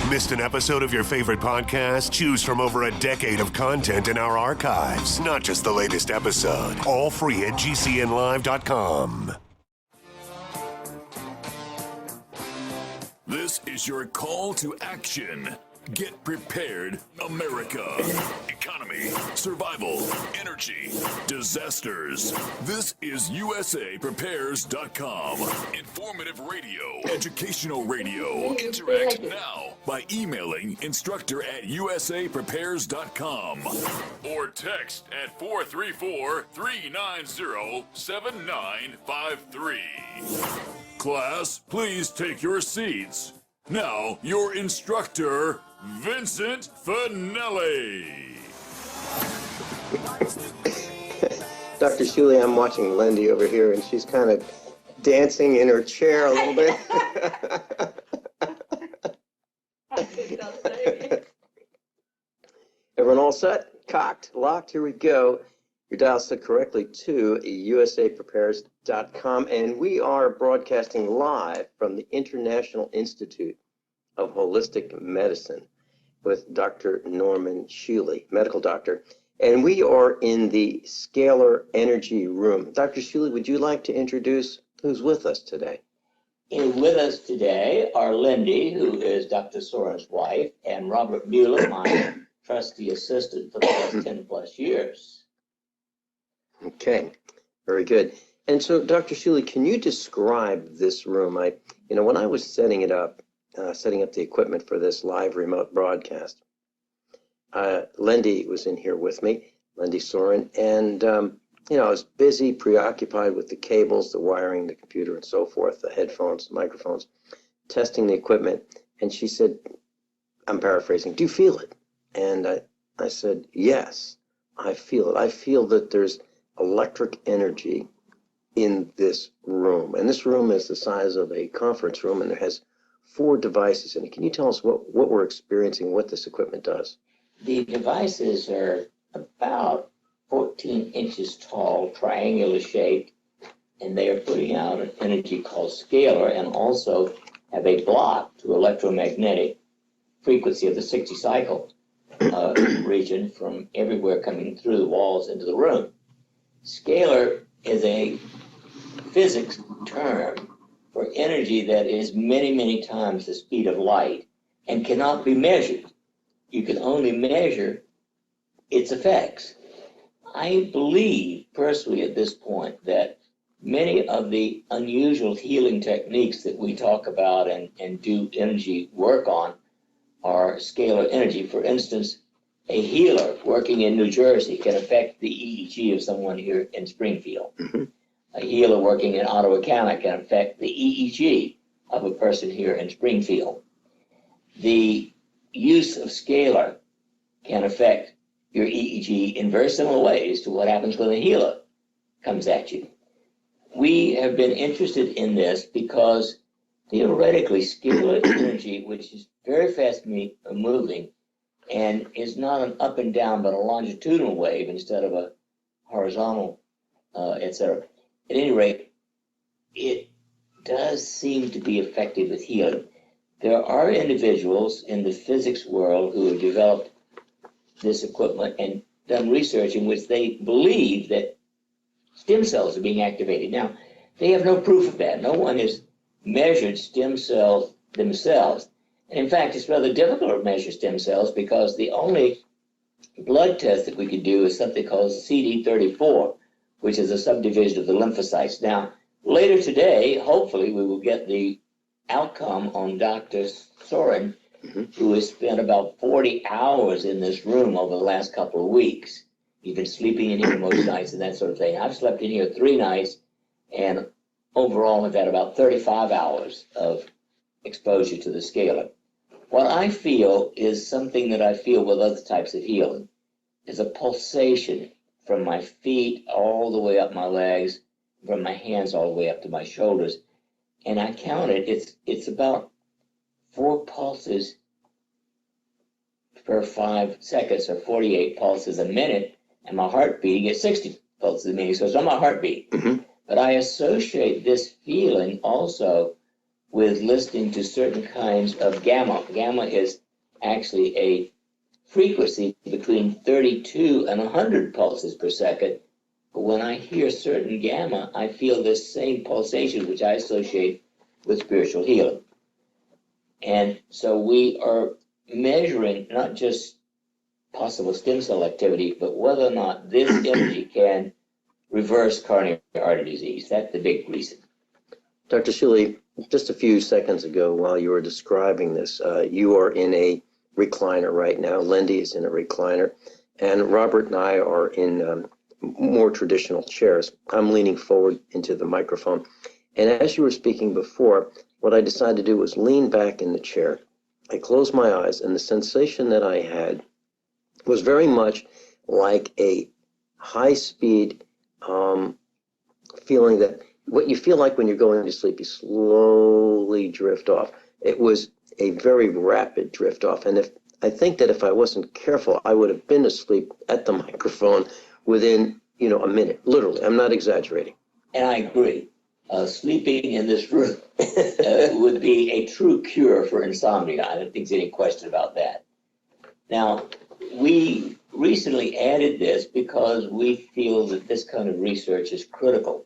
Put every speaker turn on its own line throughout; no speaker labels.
Missed an episode of your favorite podcast? Choose from over a decade of content in our archives, not just the latest episode. All free at gcnlive.com.
This is your call to action. Get prepared, America. Economy, survival, energy, disasters. This is USAPrepares.com. Informative radio, educational radio. Interact now by emailing instructor@USAPrepares.com or text at 434-390-7953. Class, please take your seats. Now, your instructor, Vincent Finelli.
Dr. Shealy, I'm watching Lindy over here, and she's kind of dancing in her chair a little bit. Everyone all set? Cocked, locked, here we go. Your dial set correctly to usaprepares.com, and we are broadcasting live from the International Institute of Holistic Medicine with Dr. Norman Shealy, medical doctor, and we are in the Scalar Energy Room. Dr. Shealy, would you like to introduce who's with us today?
And with us today are Lindy, who is Dr. Sorin's wife, and Robert Mueller, my trusty assistant for the last 10 plus years.
Okay, very good. And so, Dr. Shealy, can you describe this room? When I was setting up the equipment for this live remote broadcast, Lindy was in here with me, Lindy Sorin, and I was busy, preoccupied with the cables, the wiring, the computer, and so forth, the headphones, the microphones, testing the equipment. And she said, I'm paraphrasing, do you feel it? And I said, yes, I feel it. I feel that there's electric energy in this room. And this room is the size of a conference room, and it has 4 devices in it. Can you tell us what we're experiencing, what this equipment does?
The devices are about 14 inches tall, triangular shaped, and they are putting out an energy called scalar, and also have a block to electromagnetic frequency of the 60 cycle region from everywhere coming through the walls into the room. Scalar is a physics term for energy that is many, many times the speed of light and cannot be measured. You can only measure its effects. I believe personally at this point that many of the unusual healing techniques that we talk about and do energy work on are scalar energy. For instance, a healer working in New Jersey can affect the EEG of someone here in Springfield. Mm-hmm. A healer working in Ottawa County can affect the EEG of a person here in Springfield. The use of scalar can affect your EEG in very similar ways to what happens when a healer comes at you. We have been interested in this because theoretically scalar energy, which is very fast moving, and is not an up and down, but a longitudinal wave instead of a horizontal, etc. At any rate, it does seem to be effective with healing. There are individuals in the physics world who have developed this equipment and done research in which they believe that stem cells are being activated. Now, they have no proof of that. No one has measured stem cells themselves. And in fact, it's rather difficult to measure stem cells because the only blood test that we could do is something called CD34, which is a subdivision of the lymphocytes. Now, later today, hopefully, we will get the outcome on Dr. Sorin, who has spent about 40 hours in this room over the last couple of weeks. He's been sleeping in here most nights and that sort of thing. I've slept in here 3 nights, and overall have had about 35 hours of exposure to the scalar. What I feel is something that I feel with other types of healing, is a pulsation from my feet all the way up my legs, from my hands all the way up to my shoulders. And I counted, it's about 4 pulses per 5 seconds, or 48 pulses a minute, and my heart beating at 60 pulses a minute. So it's on my heartbeat. Mm-hmm. But I associate this feeling also with listening to certain kinds of gamma. Gamma is actually a frequency between 32 and 100 pulses per second. But when I hear certain gamma, I feel this same pulsation, which I associate with spiritual healing. And so we are measuring not just possible stem cell activity, but whether or not this energy can reverse coronary artery disease. That's the big reason.
Dr. Shealy, just a few seconds ago, while you were describing this, you are in a recliner right now. Lindy is in a recliner, and Robert and I are in more traditional chairs. I'm leaning forward into the microphone. And as you were speaking before, what I decided to do was lean back in the chair. I closed my eyes, and the sensation that I had was very much like a high-speed feeling, that what you feel like when you're going to sleep, you slowly drift off. It was a very rapid drift off. And I think that if I wasn't careful, I would have been asleep at the microphone within, a minute, literally. I'm not exaggerating.
And I agree. Sleeping in this room would be a true cure for insomnia. I don't think there's any question about that. Now, we recently added this because we feel that this kind of research is critical.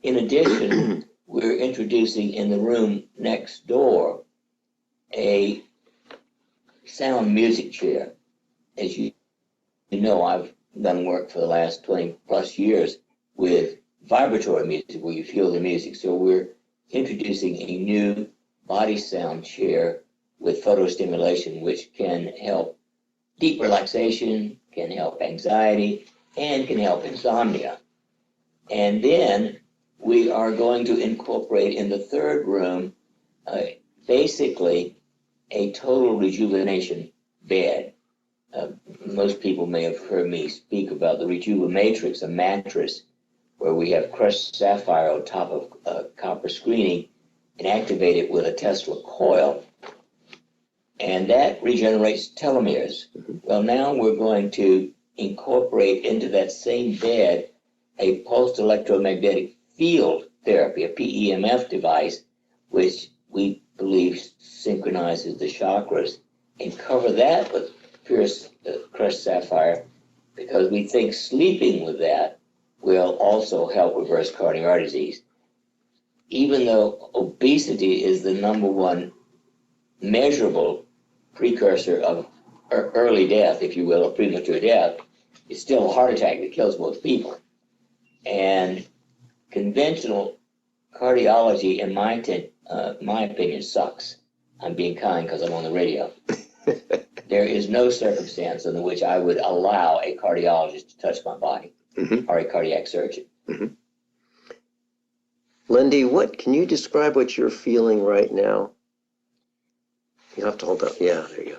In addition, we're introducing in the room next door a sound music chair. As you know, I've done work for the last 20 plus years with vibratory music, where you feel the music. So we're introducing a new body sound chair with photostimulation, which can help deep relaxation, can help anxiety, and can help insomnia. And then we are going to incorporate in the third room basically a total rejuvenation bed. Most people may have heard me speak about the Rejuva-Matrix, a mattress where we have crushed sapphire on top of copper screening and activate it with a Tesla coil, and that regenerates telomeres. Well, now we're going to incorporate into that same bed a pulsed electromagnetic field therapy, a PEMF device, which we believe synchronizes the chakras, and cover that with pure crushed sapphire, because we think sleeping with that will also help reverse coronary artery disease. Even though obesity is the number one measurable precursor of early death, if you will, or premature death, it's still a heart attack that kills most people. And conventional cardiology, in my opinion, sucks. I'm being kind because I'm on the radio. There is no circumstance in which I would allow a cardiologist to touch my body, or a cardiac surgeon.
Lindy, can you describe what you're feeling right now? You have to hold up. Yeah, there you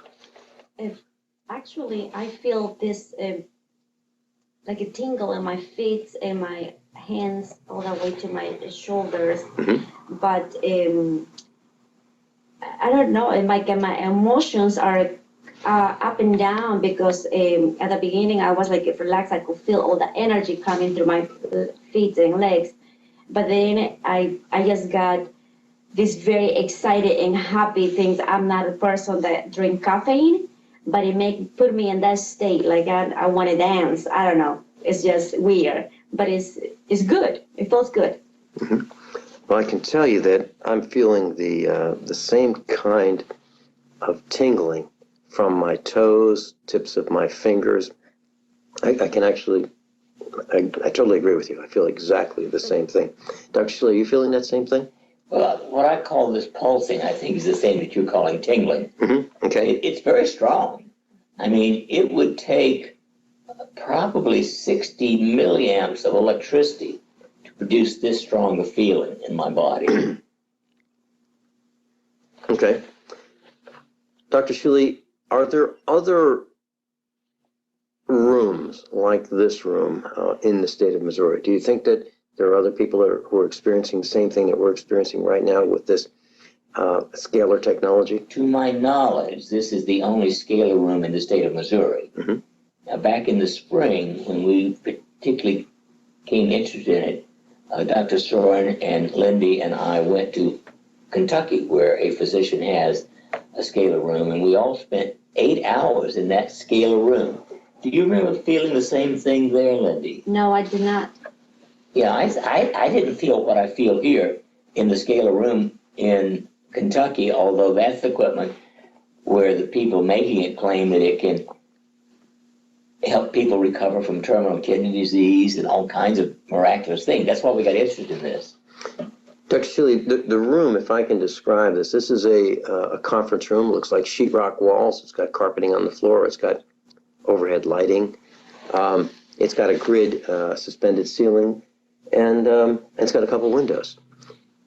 go.
Actually, I feel this like a tingle in my feet and my hands all the way to my shoulders. But I don't know, my emotions are up and down, because at the beginning I was like relaxed. I could feel all the energy coming through my feet and legs. But then I just got this very excited and happy things. I'm not a person that drink caffeine, but it put me in that state. Like I want to dance. I don't know. It's just weird, but it's good. It feels good.
Well, I can tell you that I'm feeling the same kind of tingling from my toes, tips of my fingers. I can actually, I totally agree with you. I feel exactly the same thing. Dr. Shealy, are you feeling that same thing?
Well, what I call this pulsing, I think, is the same that you're calling tingling.
Okay.
It's very strong. I mean, it would take probably 60 milliamps of electricity to produce this strong a feeling in my body.
Okay. Dr. Shealy, are there other rooms like this room in the state of Missouri? Do you think that there are other people who are experiencing the same thing that we're experiencing right now with this scalar technology?
To my knowledge, this is the only scalar room in the state of Missouri. Now, back in the spring, when we particularly became interested in it, Dr. Sorin and Lindy and I went to Kentucky, where a physician has a scalar room, and we all spent 8 hours in that scalar room. Do you remember feeling the same thing there, Lindy?
No, I did not.
Yeah, I didn't feel what I feel here in the scalar room in Kentucky, although that's equipment where the people making it claim that it can help people recover from terminal kidney disease and all kinds of miraculous things. That's why we got interested in this.
Dr. Shealy, the room, if I can describe this is a conference room. It looks like sheetrock walls. It's got carpeting on the floor. It's got overhead lighting. It's got a grid suspended ceiling, and it's got a couple windows.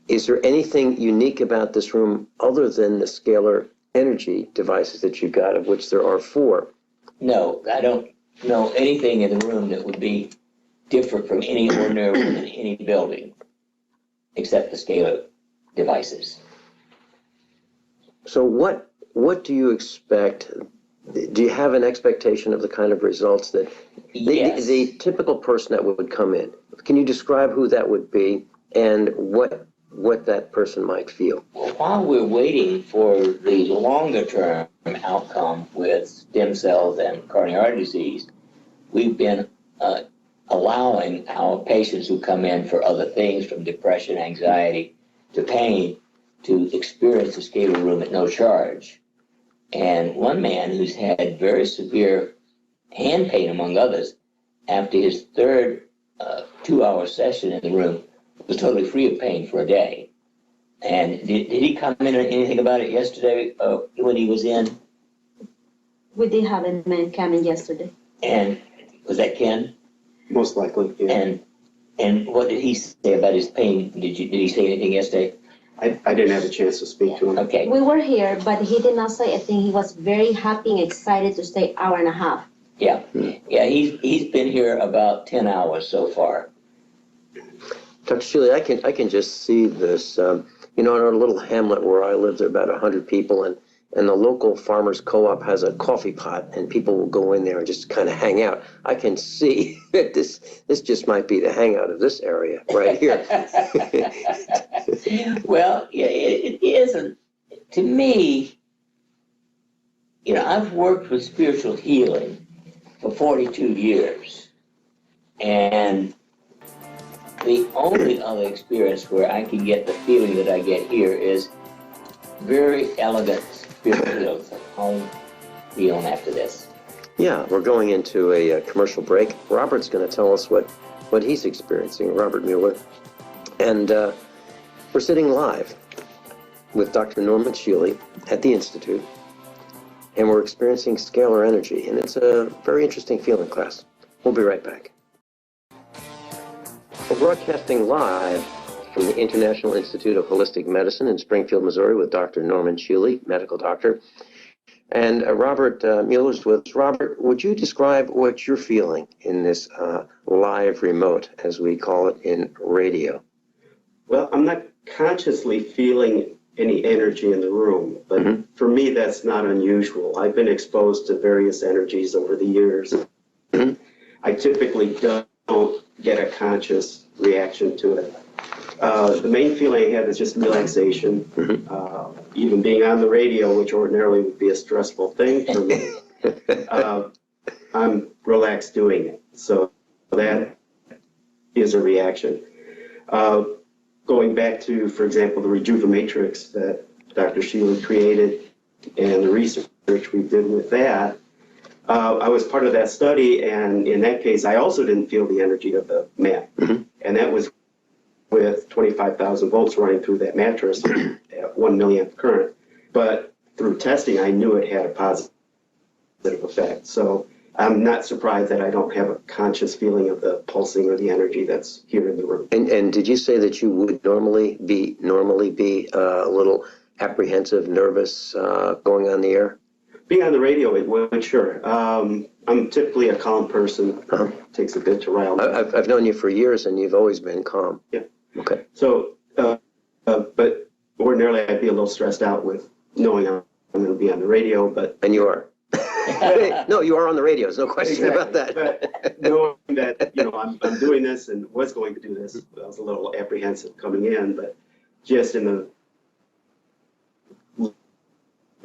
Is there anything unique about this room other than the scalar energy devices that you got, of which there are 4?
No, I don't know anything in the room that would be different from any ordinary room in any building, except the scalar devices.
So what do you expect? Do you have an expectation of the kind of results that
Yes.
the typical person that would come in? Can you describe who that would be and what that person might feel?
Well, while we're waiting for the longer term outcome with stem cells and coronary artery disease, we've been allowing our patients who come in for other things, from depression, anxiety to pain, to experience the scalar room at no charge. And one man who's had very severe hand pain, among others, after his third 2-hour session in the room, was totally free of pain for a day. And did he comment on anything about it yesterday when he was in?
We did have a man coming yesterday.
And was that Ken?
Most likely, yeah.
And what did he say about his pain? Did he say anything yesterday?
I didn't have a chance to speak to him.
Okay.
We were here, but he did not say a thing. He was very happy and excited to stay hour and a half.
Yeah. Yeah, he's been here about 10 hours so far.
Dr. Shealy, I can just see this. In our little hamlet where I live, there are about 100 people, and the local farmers co-op has a coffee pot, and people will go in there and just kind of hang out. I can see that this just might be the hangout of this area right here.
Well, yeah, it isn't. To me, I've worked with spiritual healing for 42 years, and the only other experience where I can get the feeling that I get here is very elegant spiritual healing. I'll be on after this.
Yeah, we're going into a commercial break. Robert's going to tell us what he's experiencing, Robert Mueller. And we're sitting live with Dr. Norman Shealy at the Institute, and we're experiencing scalar energy, and it's a very interesting feeling, class. We'll be right back. We're broadcasting live from the International Institute of Holistic Medicine in Springfield, Missouri, with Dr. Norman Shealy, medical doctor. And Robert Mueller's with us. Robert, would you describe what you're feeling in this live remote, as we call it in radio?
Well, I'm not consciously feeling any energy in the room, but for me, that's not unusual. I've been exposed to various energies over the years. I typically don't get a conscious reaction to it. The main feeling I have is just relaxation. Even being on the radio, which ordinarily would be a stressful thing for me, I'm relaxed doing it. So that is a reaction. Going back to, for example, the Rejuvenatrix that Dr. Shealy created and the research we did with that, I was part of that study, and in that case, I also didn't feel the energy of the mat. And that was with 25,000 volts running through that mattress at 1 milliamp current. But through testing, I knew it had a positive effect. So I'm not surprised that I don't have a conscious feeling of the pulsing or the energy that's here in the room.
And did you say that you would normally be a little apprehensive, nervous going on the air?
Being on the radio, it would, sure. I'm typically a calm person. It takes a bit to rile me.
I've known you for years, and you've always been calm.
Yeah.
Okay.
So, but ordinarily I'd be a little stressed out with knowing I'm going to be on the radio, but...
And you are. No, you are on the radio. There's no question about that.
But knowing that, I'm doing this and was going to do this, I was a little apprehensive coming in, but just in the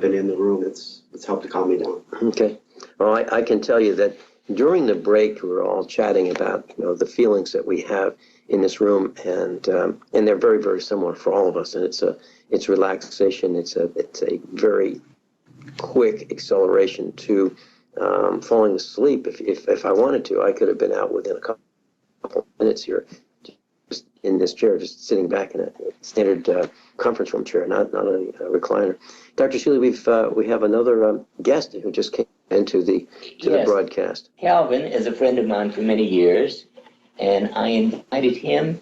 been in the room, it's helped to calm me down.
Okay. Well, I can tell you that during the break, we were all chatting about, the feelings that we have in this room, and they're very, very similar for all of us. And it's relaxation. It's a very quick acceleration to falling asleep. If I wanted to, I could have been out within a couple minutes here, just in this chair, just sitting back in a standard conference room chair, not a recliner. Dr. Shealy, we have another guest who just came into the broadcast.
Calvin is a friend of mine for many years, and I invited him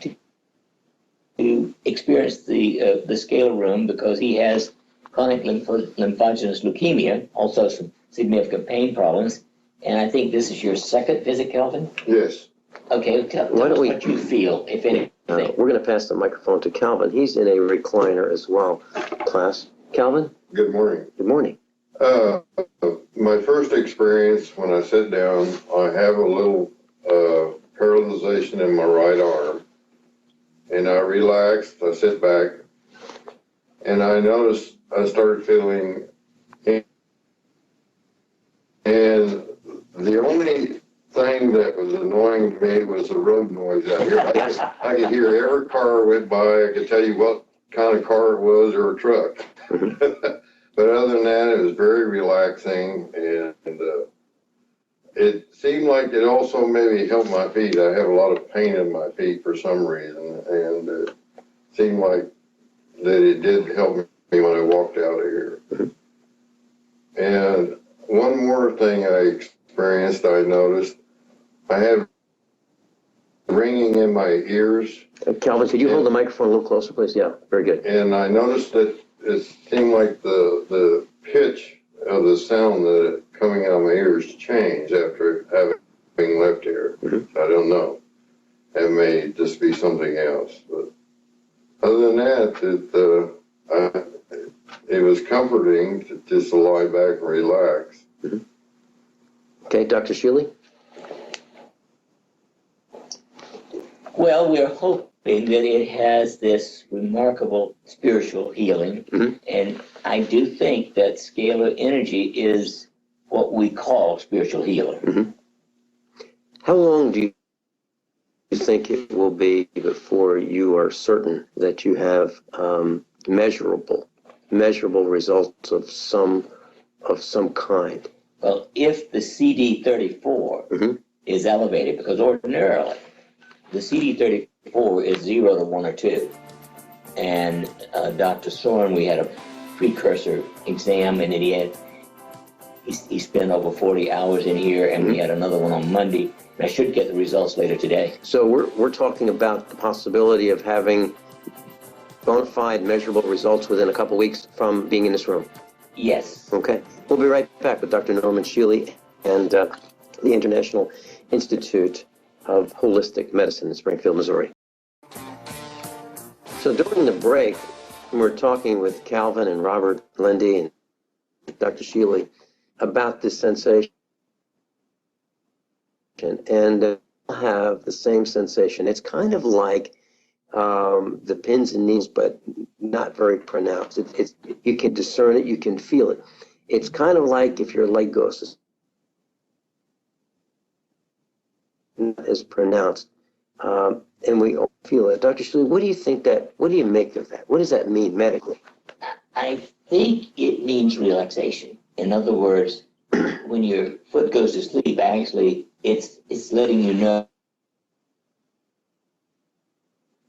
to experience the scalar room because he has chronic lymphogenous leukemia, also some significant pain problems. And I think this is your second visit, Calvin?
Yes.
Okay, tell us what you feel, if anything.
We're going to pass the microphone to Calvin. He's in a recliner as well, class. Calvin?
Good morning.
Good morning.
My first experience when I sit down, I have a little paralyzation in my right arm. And I relaxed, I sit back, and I noticed I started feeling, and the only thing that was annoying to me was the road noise out here. I could hear every car went by. I could tell you what kind of car it was or a truck. But other than that, it was very relaxing, and it seemed like it also maybe helped my feet. I have a lot of pain in my feet for some reason, and it seemed like that it did help me when I walked out of here. And one more thing I experienced, I noticed, I have ringing in my ears.
Calvin, could you hold the microphone a little closer, please? Yeah, very good.
And I noticed that it seemed like the pitch of the sound that coming out of my ears changed after having left here. I don't know. It may just be something else. But other than that, it was comforting to just lie back and relax.
Okay, Dr. Shealy?
Well, we're hoping that it has this remarkable spiritual healing. And I do think that scalar energy is what we call spiritual healer.
How long do you think it will be before you are certain that you have measurable results of some kind?
Well, if the CD34 is elevated, because ordinarily the CD34 is 0 to 1 or 2. And Dr. Sorin, we had a precursor exam, and then he spent over 40 hours in here, and we had another one on Monday. And I should get the results later today.
So we're talking about the possibility of having bona fide measurable results within a couple weeks from being in this room.
Yes.
Okay. We'll be right back with Dr. Norman Shealy and the International Institute of Holistic Medicine in Springfield, Missouri. So during the break, we're talking with Calvin and Robert Lindy and Dr. Shealy about this sensation, and have the same sensation. It's kind of like the pins and needles, but not very pronounced. It's you can discern it, you can feel it. It's kind of like if your leg goes, not as pronounced, and we all feel it. Dr. Shealy, what do you make of that? What does that mean medically?
I think it means relaxation. In other words, when your foot goes to sleep, actually, it's letting you know.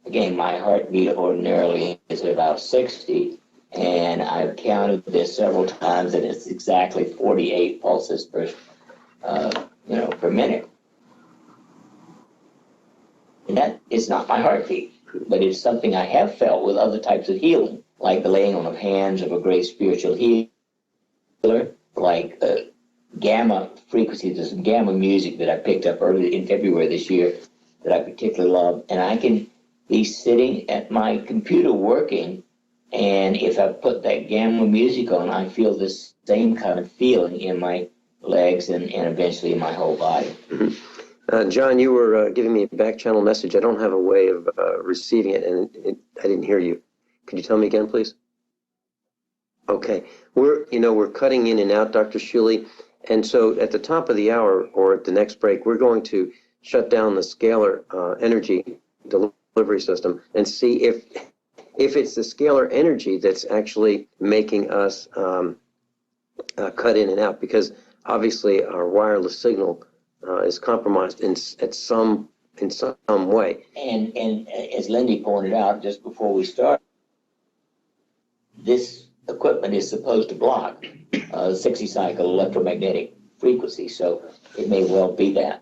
Again, my heartbeat ordinarily is about 60, and I've counted this several times, and it's exactly 48 pulses per minute. And that is not my heartbeat, but it's something I have felt with other types of healing, like the laying on of hands of a great spiritual healer, like gamma frequencies. There's some gamma music that I picked up early in February this year that I particularly love, and I can be sitting at my computer working, and if I put that gamma music on, I feel this same kind of feeling in my legs and eventually in my whole body.
John, you were giving me a back channel message. I don't have a way of receiving it, and I didn't hear you. Could you tell me again, please? Okay, we're cutting in and out, Dr. Shealy, and so at the top of the hour or at the next break, we're going to shut down the scalar energy delivery system and see if it's the scalar energy that's actually making us cut in and out, because obviously our wireless signal is compromised in some way.
And as Lindy pointed out just before we start, this equipment is supposed to block 60 cycle electromagnetic frequency, so it may well be that.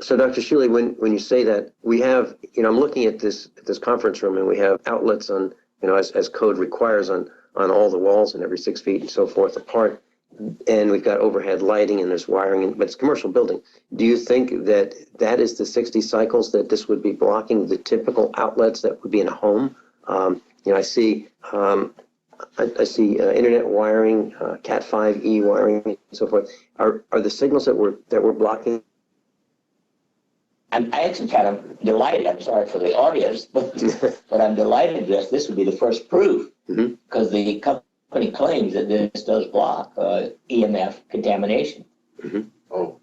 So, Dr. Shealy, when you say that, we have, I'm looking at this conference room, and we have outlets on, as code requires on all the walls and every 6 feet and so forth apart. And we've got overhead lighting and there's wiring, but it's a commercial building. Do you think that is the 60 cycles that this would be blocking the typical outlets that would be in a home? I see internet wiring, Cat 5e wiring, and so forth. Are the signals that we're blocking?
I actually kind of delighted. I'm sorry for the audience, but I'm delighted that this would be the first proof, because the company claims that this does block EMF contamination.
Oh,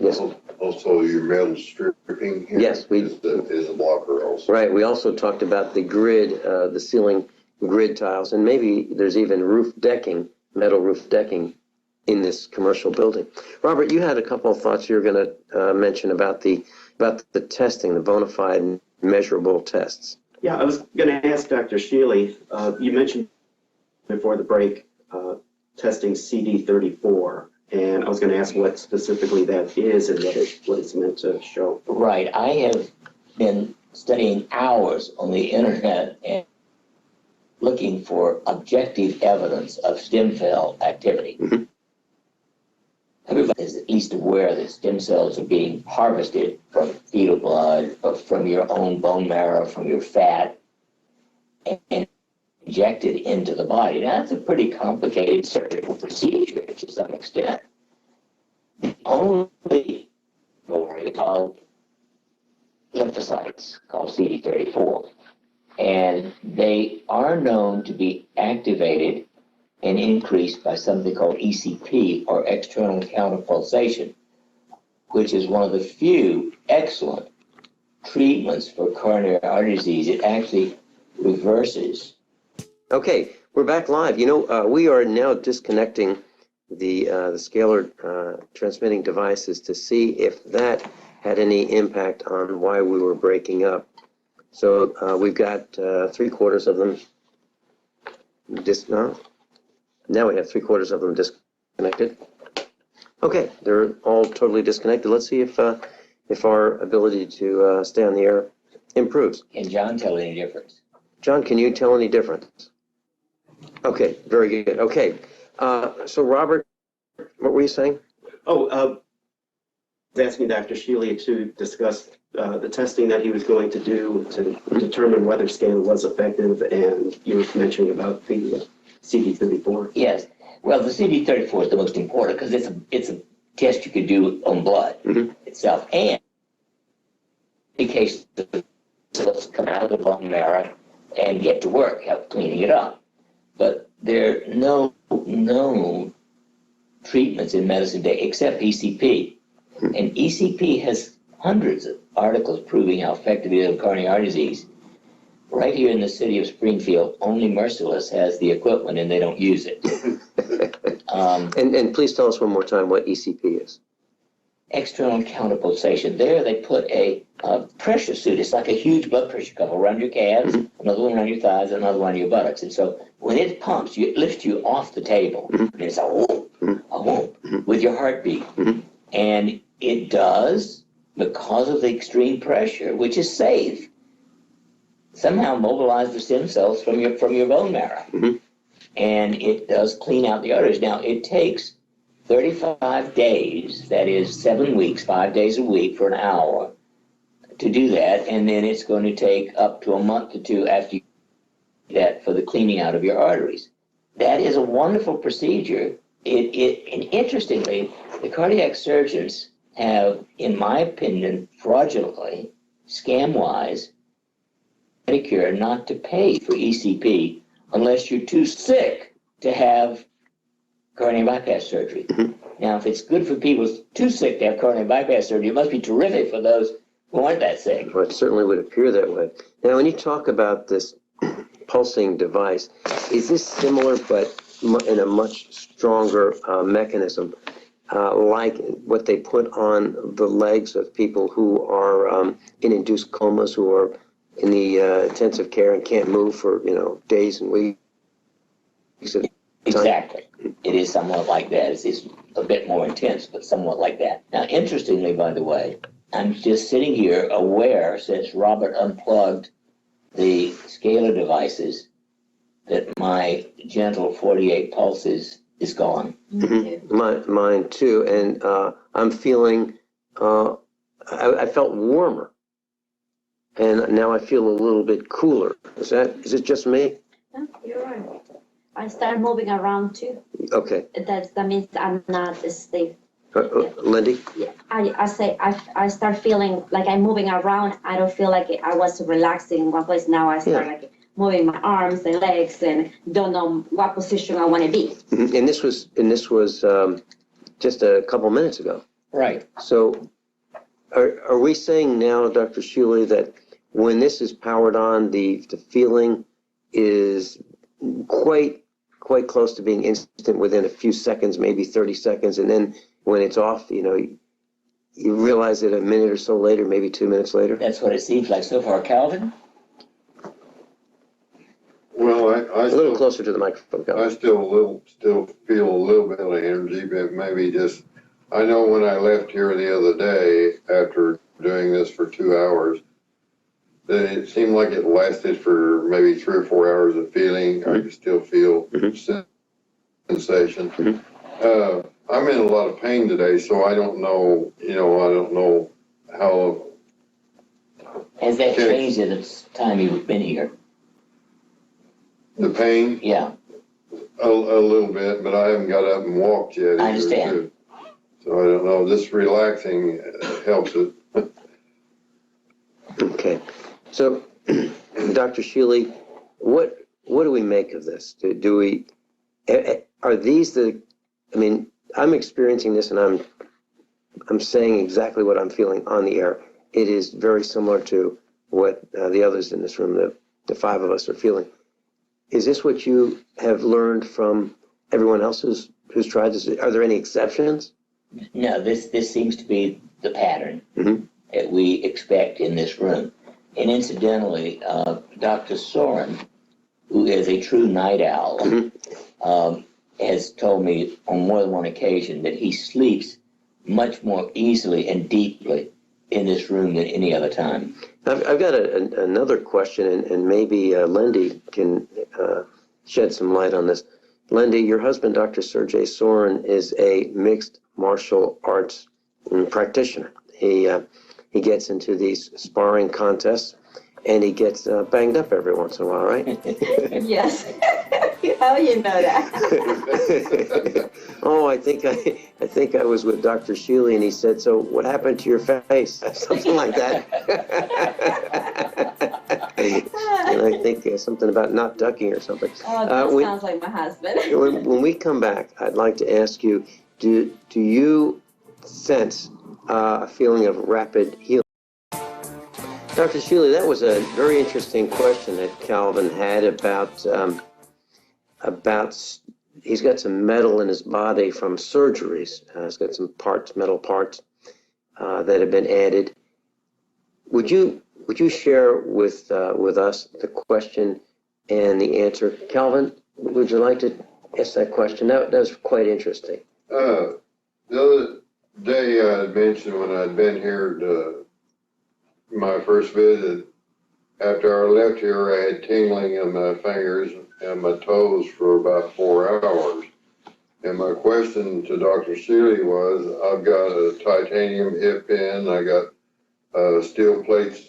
Yes.
also your metal stripping here
Yes,
is a blocker also.
Right. We also talked about the grid, the ceiling grid tiles, and maybe there's even metal roof decking in this commercial building. Robert, you had a couple of thoughts you were going to mention about the testing, the bona fide and measurable tests.
Yeah, I was going to ask Dr. Shealy, you mentioned before the break testing CD34, and I was going to ask what specifically that is and what it's meant to show.
Right. I have been studying hours on the internet and looking for objective evidence of stem cell activity. Everybody is at least aware that stem cells are being harvested from fetal blood, or from your own bone marrow, from your fat, and injected into the body. Now, that's a pretty complicated surgical procedure to some extent. The only called lymphocytes, called CD34, and they are known to be activated and increased by something called ECP, or external counterpulsation, which is one of the few excellent treatments for coronary artery disease. It actually reverses.
Okay, we're back live. We are now disconnecting the scalar transmitting devices to see if that had any impact on why we were breaking up. So we've got 3/4 of them now we have 3/4 of them disconnected. Okay, they're all totally disconnected. Let's see if our ability to stay on the air improves.
Can John tell any difference?
John, can you tell any difference? Okay, very good. Okay, so Robert, what were you saying?
I was asking Dr. Shealy to discuss the testing that he was going to do to determine whether scale was effective, and you were mentioning about the CD34.
Yes. Well, the CD34 is the most important because it's a test you could do on blood itself, and in case the cells come out of the bone marrow and get to work, help cleaning it up. But there are no known treatments in medicine today except ECP. And ECP has hundreds of articles proving how effective it is in coronary artery disease. Right here in the city of Springfield, only Merciless has the equipment and they don't use it.
And please tell us one more time what ECP is.
External counterpulsation. There they put a pressure suit. It's like a huge blood pressure cuff around your calves, another one around your thighs, another one on your buttocks. And so when it pumps, it lifts you off the table. And it's a whoop, with your heartbeat. And it does, because of the extreme pressure, which is safe, somehow mobilize the stem cells from your bone marrow. And it does clean out the arteries. Now, it takes 35 days, that is 7 weeks, 5 days a week for an hour to do that. And then it's going to take up to a month or two after you do that for the cleaning out of your arteries. That is a wonderful procedure. And interestingly, the cardiac surgeons have, in my opinion, fraudulently, scam-wise, Medicare not to pay for ECP unless you're too sick to have coronary bypass surgery. Now, if it's good for people too sick to have coronary bypass surgery, it must be terrific for those who aren't that sick.
Well, it certainly would appear that way. Now, when you talk about this pulsing device, is this similar but in a much stronger mechanism, like what they put on the legs of people who are in induced comas, who are in the intensive care and can't move for days and weeks at a time?
Exactly. It is somewhat like that. It's a bit more intense, but somewhat like that. Now, interestingly, by the way, I'm just sitting here aware, since Robert unplugged the scalar devices, that my gentle 48 pulses is gone.
Mine too, and I'm feeling, I felt warmer, and now I feel a little bit cooler. Is it just me?
No, you're right. I start moving around too.
Okay.
That means I'm not asleep.
Lindy?
Yeah, I start feeling like I'm moving around. I don't feel like I was relaxing in one place. Now I start like moving my arms and legs and don't know what position I want to be.
And this was just a couple minutes ago.
Right.
So are we saying now, Dr. Shealy, that when this is powered on, the feeling is quite close to being instant within a few seconds, maybe 30 seconds, and then when it's off, you realize it a minute or so later, maybe 2 minutes later?
That's what it seems like so far. Calvin?
Well,
A little closer to the microphone, Calvin.
I still feel a little bit of energy, but maybe just, I know when I left here the other day after doing this for 2 hours, that it seemed like it lasted for maybe 3 or 4 hours of feeling. I could still feel sensation. I'm in a lot of pain today, so I don't know, I don't know how.
Has that changed in the time you've been here?
The pain?
Yeah.
A little bit, but I haven't got up and walked yet.
I understand.
So I don't know, this relaxing helps it.
Okay. So, Dr. Shealy, what do we make of this? Do we, are these I'm experiencing this, and I'm saying exactly what I'm feeling on the air. It is very similar to what the others in this room, the 5 of us, are feeling. Is this what you have learned from everyone else who's tried this? Are there any exceptions?
No, this seems to be the pattern that we expect in this room. And incidentally, Dr. Sorin, who is a true night owl, has told me on more than one occasion that he sleeps much more easily and deeply in this room than any other time.
I've got another question, and maybe Lindy can shed some light on this. Lindy, your husband, Dr. Sergey Sorin, is a mixed martial arts practitioner. He gets into these sparring contests, and he gets banged up every once in a while, right?
Yes. How you know that?
Oh, I think I was with Dr. Shealy, and he said, "So what happened to your face?" Something like that. And I think something about not ducking or something.
Oh, that sounds like my husband.
When we come back, I'd like to ask you, do you sense a feeling of rapid healing? Dr. Shealy, that was a very interesting question that Calvin had about he's got some metal in his body from surgeries. He's got some metal parts that have been added. Would you share with us the question and the answer? Calvin, would you like to ask that question? That was quite interesting.
The other day I had mentioned when I'd been here to my first visit, after I left here, I had tingling in my fingers and my toes for about 4 hours. And my question to Dr. Shealy was, I've got a titanium hip pin, I got steel plates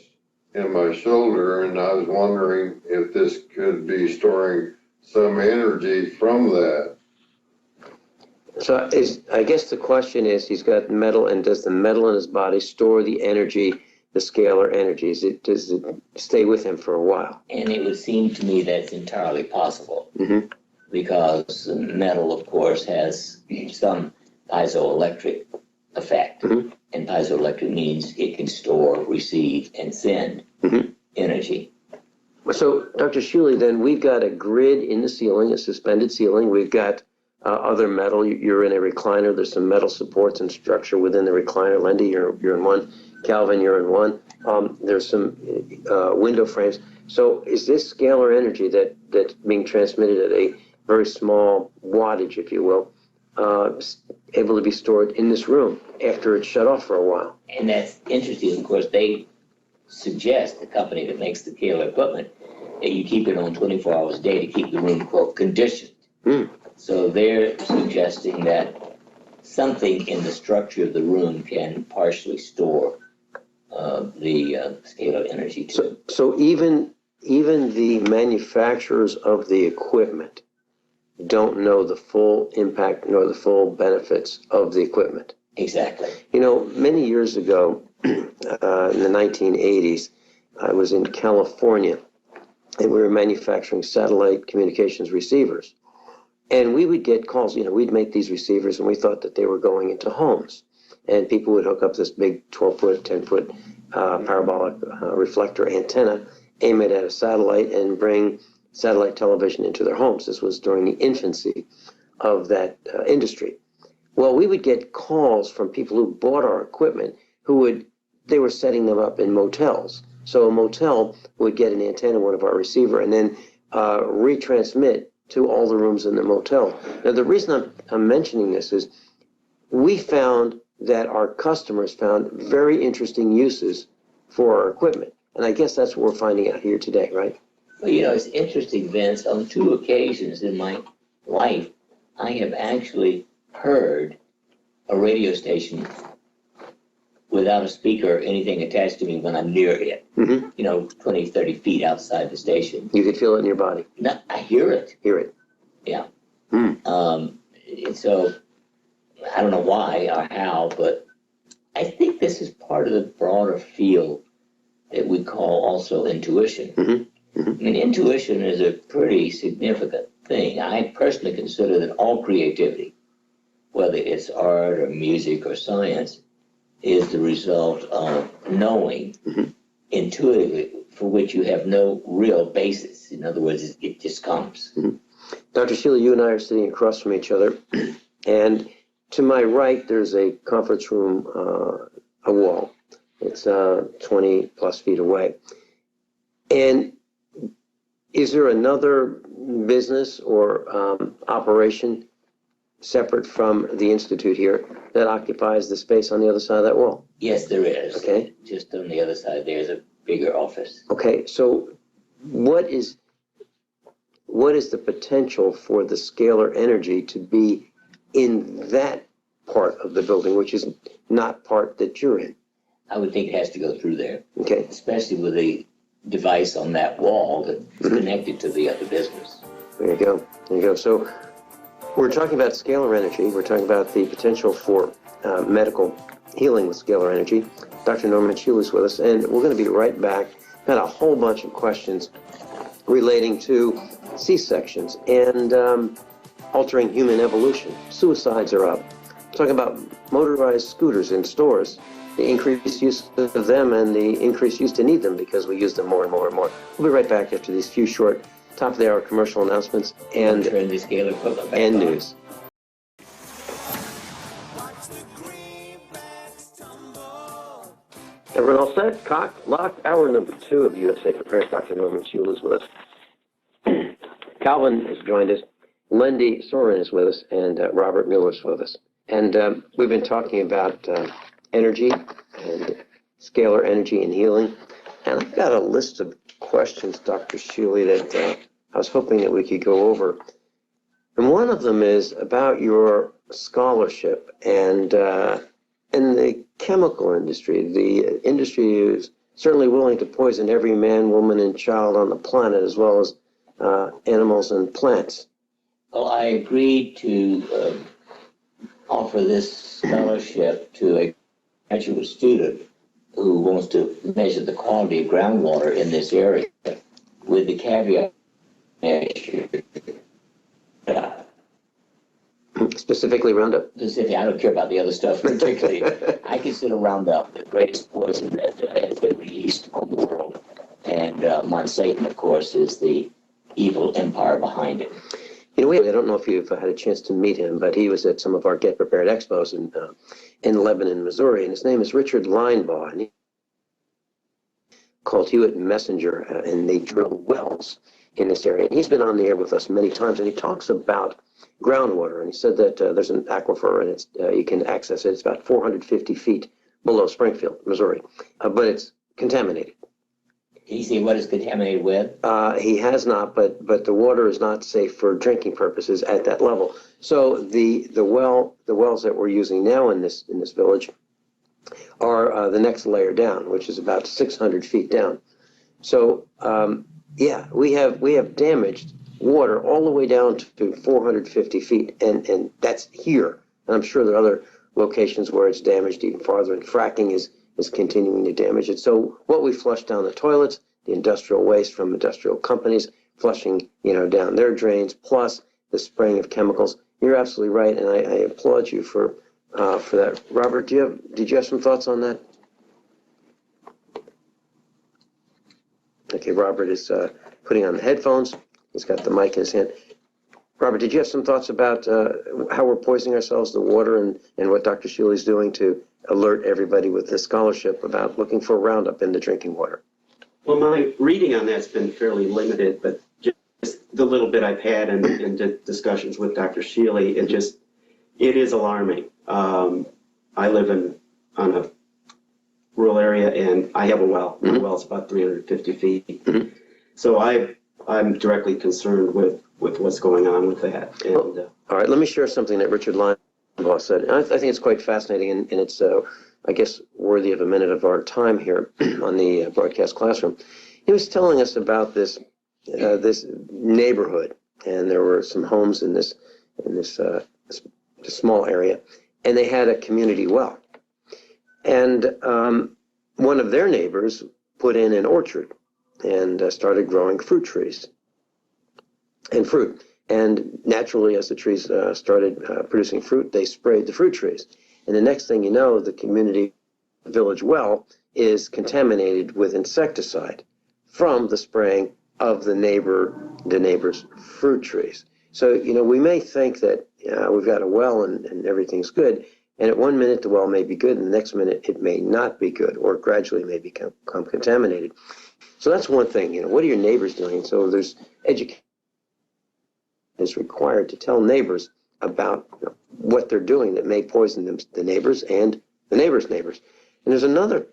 in my shoulder, and I was wondering if this could be storing some energy from that.
So I guess the question is, he's got metal, and does the metal in his body store the energy, the scalar energy? Does it stay with him for a while?
And it would seem to me that's entirely possible. because metal, of course, has some piezoelectric effect. And piezoelectric means it can store, receive, and send energy.
So, Dr. Shealy, then we've got a grid in the ceiling, a suspended ceiling. We've got other metal. You're in a recliner. There's some metal supports and structure within the recliner. Lindy, you're in one. Calvin, you're in one. There's some window frames. So is this scalar energy that's being transmitted at a very small wattage, if you will, able to be stored in this room after it's shut off for a while?
And that's interesting. Of course, they suggest, the company that makes the scalar equipment, that you keep it on 24 hours a day to keep the room, quote, conditioned. So they're suggesting that something in the structure of the room can partially store the scalar energy too.
So even the manufacturers of the equipment don't know the full impact nor the full benefits of the equipment.
Exactly.
You know, many years ago, in the 1980s, I was in California, and we were manufacturing satellite communications receivers. And we would get calls, you know, we'd make these receivers, and we thought that they were going into homes. And people would hook up this big 12-foot, 10-foot parabolic reflector antenna, aim it at a satellite, and bring satellite television into their homes. This was during the infancy of that industry. Well, we would get calls from people who bought our equipment they were setting them up in motels. So a motel would get an antenna, one of our receiver, and then retransmit to all the rooms in the motel. Now, the reason I'm mentioning this is we found that our customers found very interesting uses for our equipment. And I guess that's what we're finding out here today, right?
Well, you know, it's interesting, Vince. On 2 occasions in my life, I have actually heard a radio station without a speaker or anything attached to me when I'm near it. You know, 20, 30 feet outside the station.
You could feel it in your body.
No, I hear it.
Hear it.
Yeah. And so I don't know why or how, but I think this is part of the broader field that we call also intuition. I mean, intuition is a pretty significant thing. I personally consider that all creativity, whether it's art or music or science, is the result of knowing intuitively, for which you have no real basis. In other words, it just comes.
Dr. Shealy, you and I are sitting across from each other, and to my right, there's a conference room, a wall. It's 20 plus feet away. And is there another business or operation separate from the Institute here that occupies the space on the other side of that wall?
Yes, there is.
Okay.
Just on the other side, there's a bigger office.
Okay, so what is the potential for the scalar energy to be in that part of the building, which is not part that you're in?
I would think it has to go through there.
Okay.
Especially with the device on that wall that's connected to the other business.
There you go. There you go. So we're talking about scalar energy. We're talking about the potential for medical healing with scalar energy. Dr. Norman Shealy is with us, and we're going to be right back. Got a whole bunch of questions relating to C-sections and altering human evolution. Suicides are up. Talking about motorized scooters in stores, the increased use of them and the increased use to need them because we use them more and more and more. We'll be right back after these few short top-of-the-hour commercial announcements and
Turn the scalar equipment back
and
on.
news. Everyone all set? Cock, locked. Hour number 2 of USA Preparedness. Dr. Norman Shealy is with us. Calvin has joined us. Lindy Sorin is with us, and Robert Mueller is with us. And we've been talking about energy and scalar energy and healing. And I've got a list of questions, Dr. Shealy, that I was hoping that we could go over. And one of them is about your scholarship and the chemical industry. The industry is certainly willing to poison every man, woman, and child on the planet, as well as animals and plants.
Well, I agreed to offer this scholarship to a graduate student who wants to measure the quality of groundwater in this area, with the caveat
Specifically Roundup.
Specifically, I don't care about the other stuff particularly. I consider Roundup the greatest poison that has been released on the world. And Monsanto, of course, is the evil empire behind it.
You know, I don't know if you've had a chance to meet him, but he was at some of our Get Prepared expos in Lebanon, Missouri, and his name is Richard Linebaugh, and he called Hewitt Messenger, and they drill wells in this area. And he's been on the air with us many times, and he talks about groundwater, and he said that there's an aquifer, and it's you can access it. It's about 450 feet below Springfield, Missouri, but it's contaminated.
Can you see what it's contaminated with?
He has not, but the water is not safe for drinking purposes at that level. So the wells that we're using now in this village are the next layer down, which is about 600 feet down. So yeah, we have damaged water all the way down to 450 feet, and that's here. And I'm sure there are other locations where it's damaged even farther, and fracking is continuing to damage it. So what we flush down the toilets, the industrial waste from industrial companies, flushing down their drains, plus the spraying of chemicals. You're absolutely right, and I applaud you for that. Robert, did you have some thoughts on that? Okay, Robert is putting on the headphones. He's got the mic in his hand. Robert, did you have some thoughts about how we're poisoning ourselves, the water, and what Dr. Shealy is doing to alert everybody with this scholarship about looking for Roundup in the drinking water?
Well, my reading on that's been fairly limited, but just the little bit I've had in discussions with Dr. Shealy, it is alarming. I live on a rural area, and I have a well. My well's about 350 feet. Mm-hmm. So I'm directly concerned with what's going on with that. And,
all right, let me share something that Richard Linebaugh said. I think it's quite fascinating, and it's, I guess, worthy of a minute of our time here on the broadcast classroom. He was telling us about this neighborhood, and there were some homes in this small area, and they had a community well. And one of their neighbors put in an orchard and started growing fruit trees and fruit. And naturally, as the trees started producing fruit, they sprayed the fruit trees. And the next thing you know, the community village well is contaminated with insecticide from the spraying of the neighbor's fruit trees. So, we may think that we've got a well and everything's good, and at one minute the well may be good, and the next minute it may not be good, or gradually may become contaminated. So that's one thing. What are your neighbors doing? So there's education is required to tell neighbors about what they're doing that may poison them, the neighbors and the neighbors' neighbors. And there's another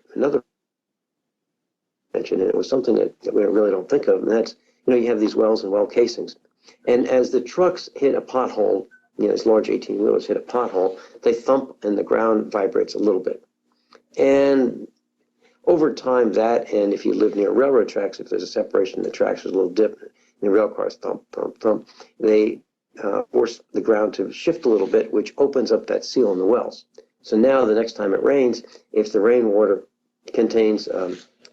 mention, and it was something that we really don't think of, and that's, you have these wells and well casings. And as the trucks hit a pothole, these large 18-wheelers hit a pothole, they thump and the ground vibrates a little bit. And over time, that, and if you live near railroad tracks, if there's a separation in the tracks, there's a little dip, and the rail cars thump, thump, thump, they force the ground to shift a little bit, which opens up that seal in the wells. So now the next time it rains, if the rainwater contains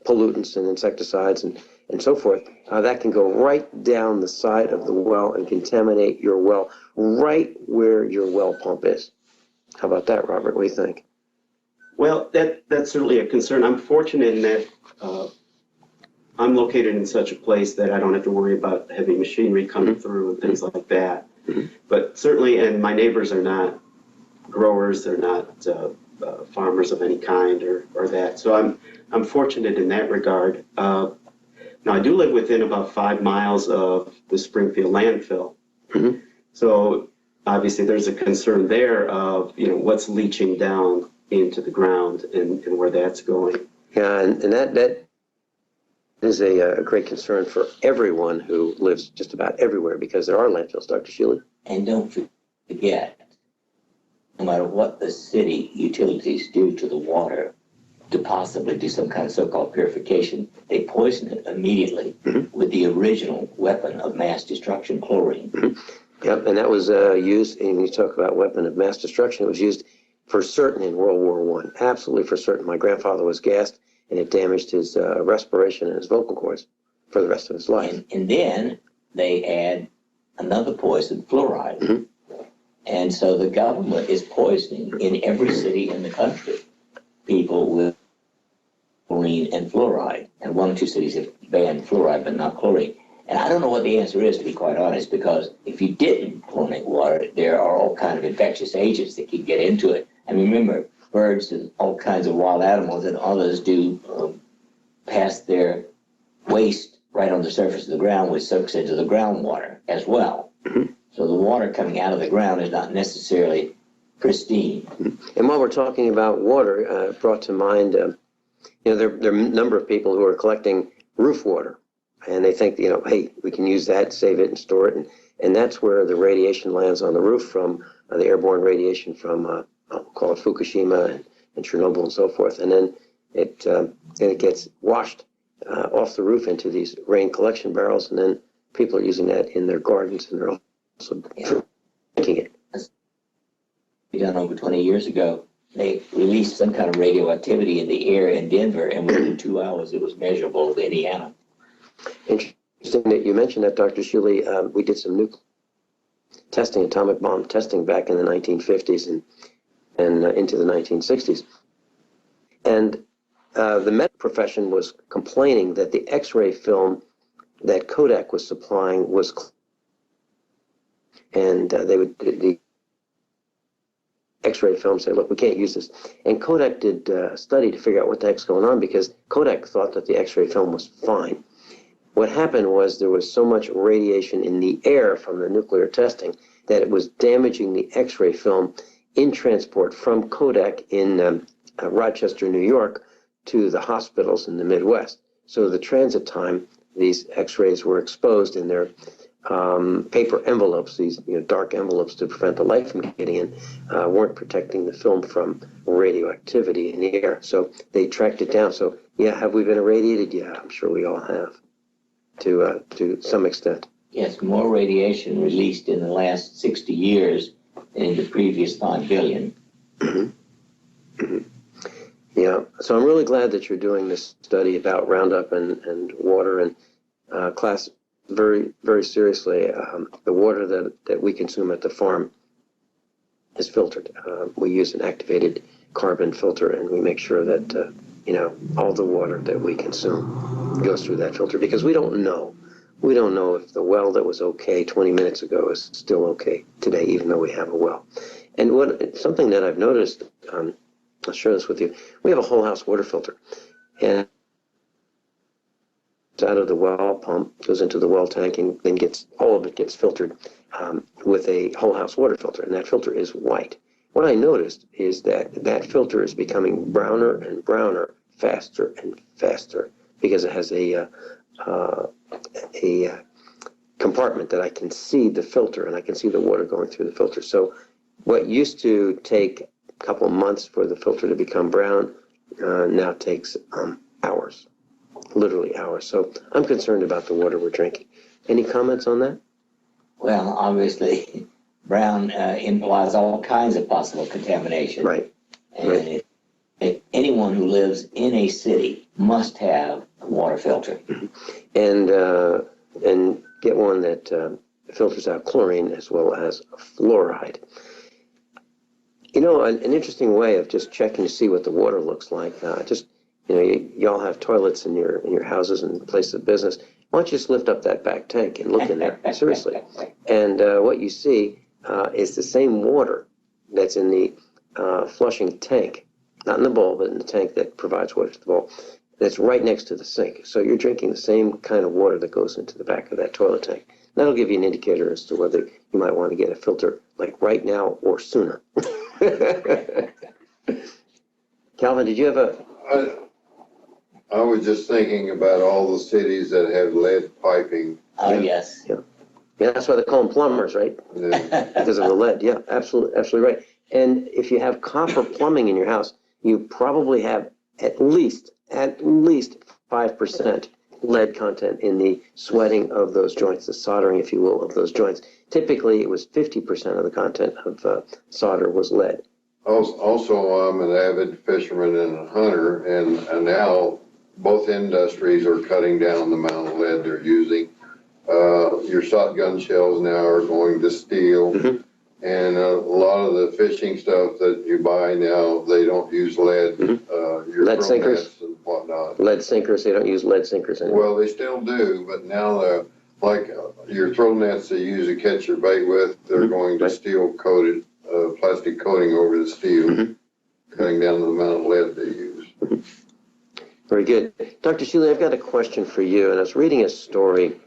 pollutants and insecticides and so forth, that can go right down the side of the well and contaminate your well right where your well pump is. How about that, Robert? What do you think?
Well, that's certainly a concern. I'm fortunate in that I'm located in such a place that I don't have to worry about heavy machinery coming through and things like that. Mm-hmm. But certainly, and my neighbors are not growers, they're not farmers of any kind or that. So I'm fortunate in that regard. Now, I do live within about 5 miles of the Springfield landfill. Mm-hmm. So obviously there's a concern there of, what's leaching down into the ground and where that's going.
Yeah, and that is a great concern for everyone who lives just about everywhere, because there are landfills, Dr. Shealy.
And don't forget, no matter what the city utilities do to the water to possibly do some kind of so-called purification, they poison it immediately with the original weapon of mass destruction, chlorine.
Yep, and that was used, and you talk about weapon of mass destruction, it was used for certain in World War I, absolutely for certain. My grandfather was gassed, and it damaged his respiration and his vocal cords for the rest of his life.
And then they add another poison, fluoride. And so the government is poisoning in every city in the country people with chlorine and fluoride. And one or two cities have banned fluoride, but not chlorine. And I don't know what the answer is, to be quite honest, because if you didn't chlorinate water, there are all kinds of infectious agents that can get into it. And remember, birds and all kinds of wild animals and others do pass their waste right on the surface of the ground, which soaks into the groundwater as well. So the water coming out of the ground is not necessarily pristine.
And while we're talking about water, brought to mind, there are a number of people who are collecting roof water. And they think, hey, we can use that, save it, and store it. And that's where the radiation lands on the roof from, the airborne radiation from, I'll call it Fukushima and Chernobyl and so forth. And then it gets washed off the roof into these rain collection barrels. And then people are using that in their gardens, and they're also drinking it.
Done over 20 years ago, they released some kind of radioactivity in the air in Denver, and within 2 hours it was measurable in Indiana.
Interesting that you mentioned that, Dr. Shealy. We did some nuclear testing, atomic bomb testing back in the 1950s and into the 1960s. And the medical profession was complaining that the X-ray film that Kodak was supplying was, and the X-ray film said, look, we can't use this. And Kodak did a study to figure out what the heck's going on, because Kodak thought that the X-ray film was fine. What happened was there was so much radiation in the air from the nuclear testing that it was damaging the X-ray film in transport from Kodak in Rochester, New York, to the hospitals in the Midwest. So the transit time, these X-rays were exposed in their paper envelopes, these dark envelopes to prevent the light from getting in, weren't protecting the film from radioactivity in the air. So they tracked it down. So yeah, have we been irradiated? Yeah, I'm sure we all have, to some extent.
Yes, more radiation released in the last 60 years than in the previous 5 billion.
Yeah, so I'm really glad that you're doing this study about Roundup and water, and class very, very seriously. The water that we consume at the farm is filtered. We use an activated carbon filter, and we make sure that all the water that we consume goes through that filter, because we don't know. We don't know if the well that was okay 20 minutes ago is still okay today, even though we have a well. And something that I've noticed, I'll share this with you. We have a whole house water filter, and it's out of the well pump, goes into the well tank, and then all of it gets filtered with a whole house water filter, and that filter is white. What I noticed is that filter is becoming browner and browner, faster and faster, because it has a compartment that I can see the filter, and I can see the water going through the filter. So what used to take a couple months for the filter to become brown now takes hours, literally hours. So I'm concerned about the water we're drinking. Any comments on that?
Well, obviously, brown implies all kinds of possible contamination.
Right.
And if anyone who lives in a city must have a water filter.
And get one that filters out chlorine as well as fluoride. An interesting way of just checking to see what the water looks like. Y'all have toilets in your houses and places of business. Why don't you just lift up that back tank and look in there, seriously? And what you see is the same water that's in the flushing tank, not in the bowl, but in the tank that provides water to the bowl, that's right next to the sink. So you're drinking the same kind of water that goes into the back of that toilet tank. That'll give you an indicator as to whether you might want to get a filter, like right now or sooner. Calvin, did you have
I was just thinking about all the cities that have lead piping.
Oh, yes.
Yeah, that's why they call them plumbers, right?
Yeah.
Because of the lead. Yeah, absolutely right. And if you have copper plumbing in your house, you probably have at least 5% lead content in the sweating of those joints, the soldering, if you will, of those joints. Typically, it was 50% of the content of solder was lead.
Also, I'm an avid fisherman and a hunter, and now both industries are cutting down the amount of lead they're using. Your shotgun shells now are going to steel. And a lot of the fishing stuff that you buy now, they don't use lead. Your
Lead
throw
sinkers?
nets and whatnot.
Lead sinkers, they don't use lead sinkers anymore.
Well, they still do, but now your throw nets they use to catch your bait with, they're going to
Right.
steel coated, plastic coating over the steel, cutting down the amount of lead they use.
Very good. Dr. Shealy, I've got a question for you, and I was reading a story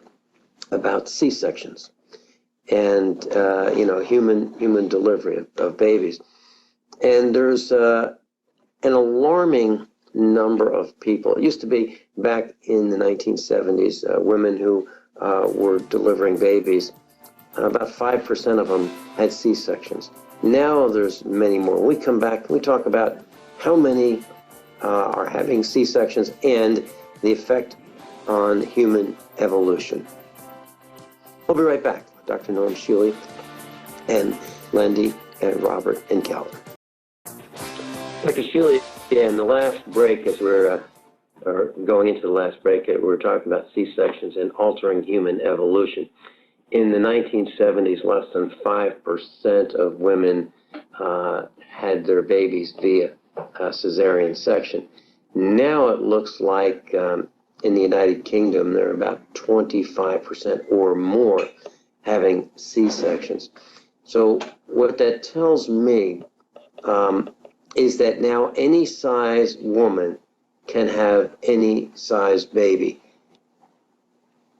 about C-sections and, human delivery of babies. And there's an alarming number of people. It used to be back in the 1970s, women who were delivering babies, about 5% of them had C-sections. Now there's many more. When we come back, we talk about how many are having C-sections and the effect on human evolution. We'll be right back. Dr. Norm Shealy and Lindy and Robert and Calvin. Dr. Shealy, in the last break, as we're going into the last break, we were talking about C-sections and altering human evolution. In the 1970s, less than 5% of women had their babies via cesarean section. Now it looks like in the United Kingdom, there are about 25% or more having C-sections. So what that tells me is that now any size woman can have any size baby.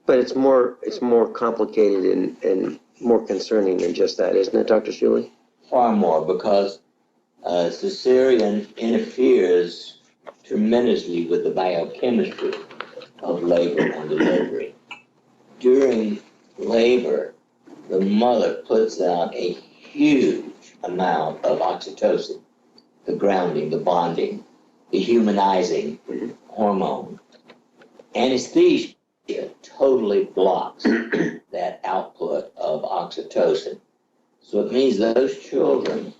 But it's more complicated and more concerning than just that, isn't it, Dr. Shealy?
Far more, because cesarean interferes tremendously with the biochemistry of labor and delivery. During labor, the mother puts out a huge amount of oxytocin, the grounding, the bonding, the humanizing hormone. Anesthesia totally blocks that output of oxytocin. So it means those children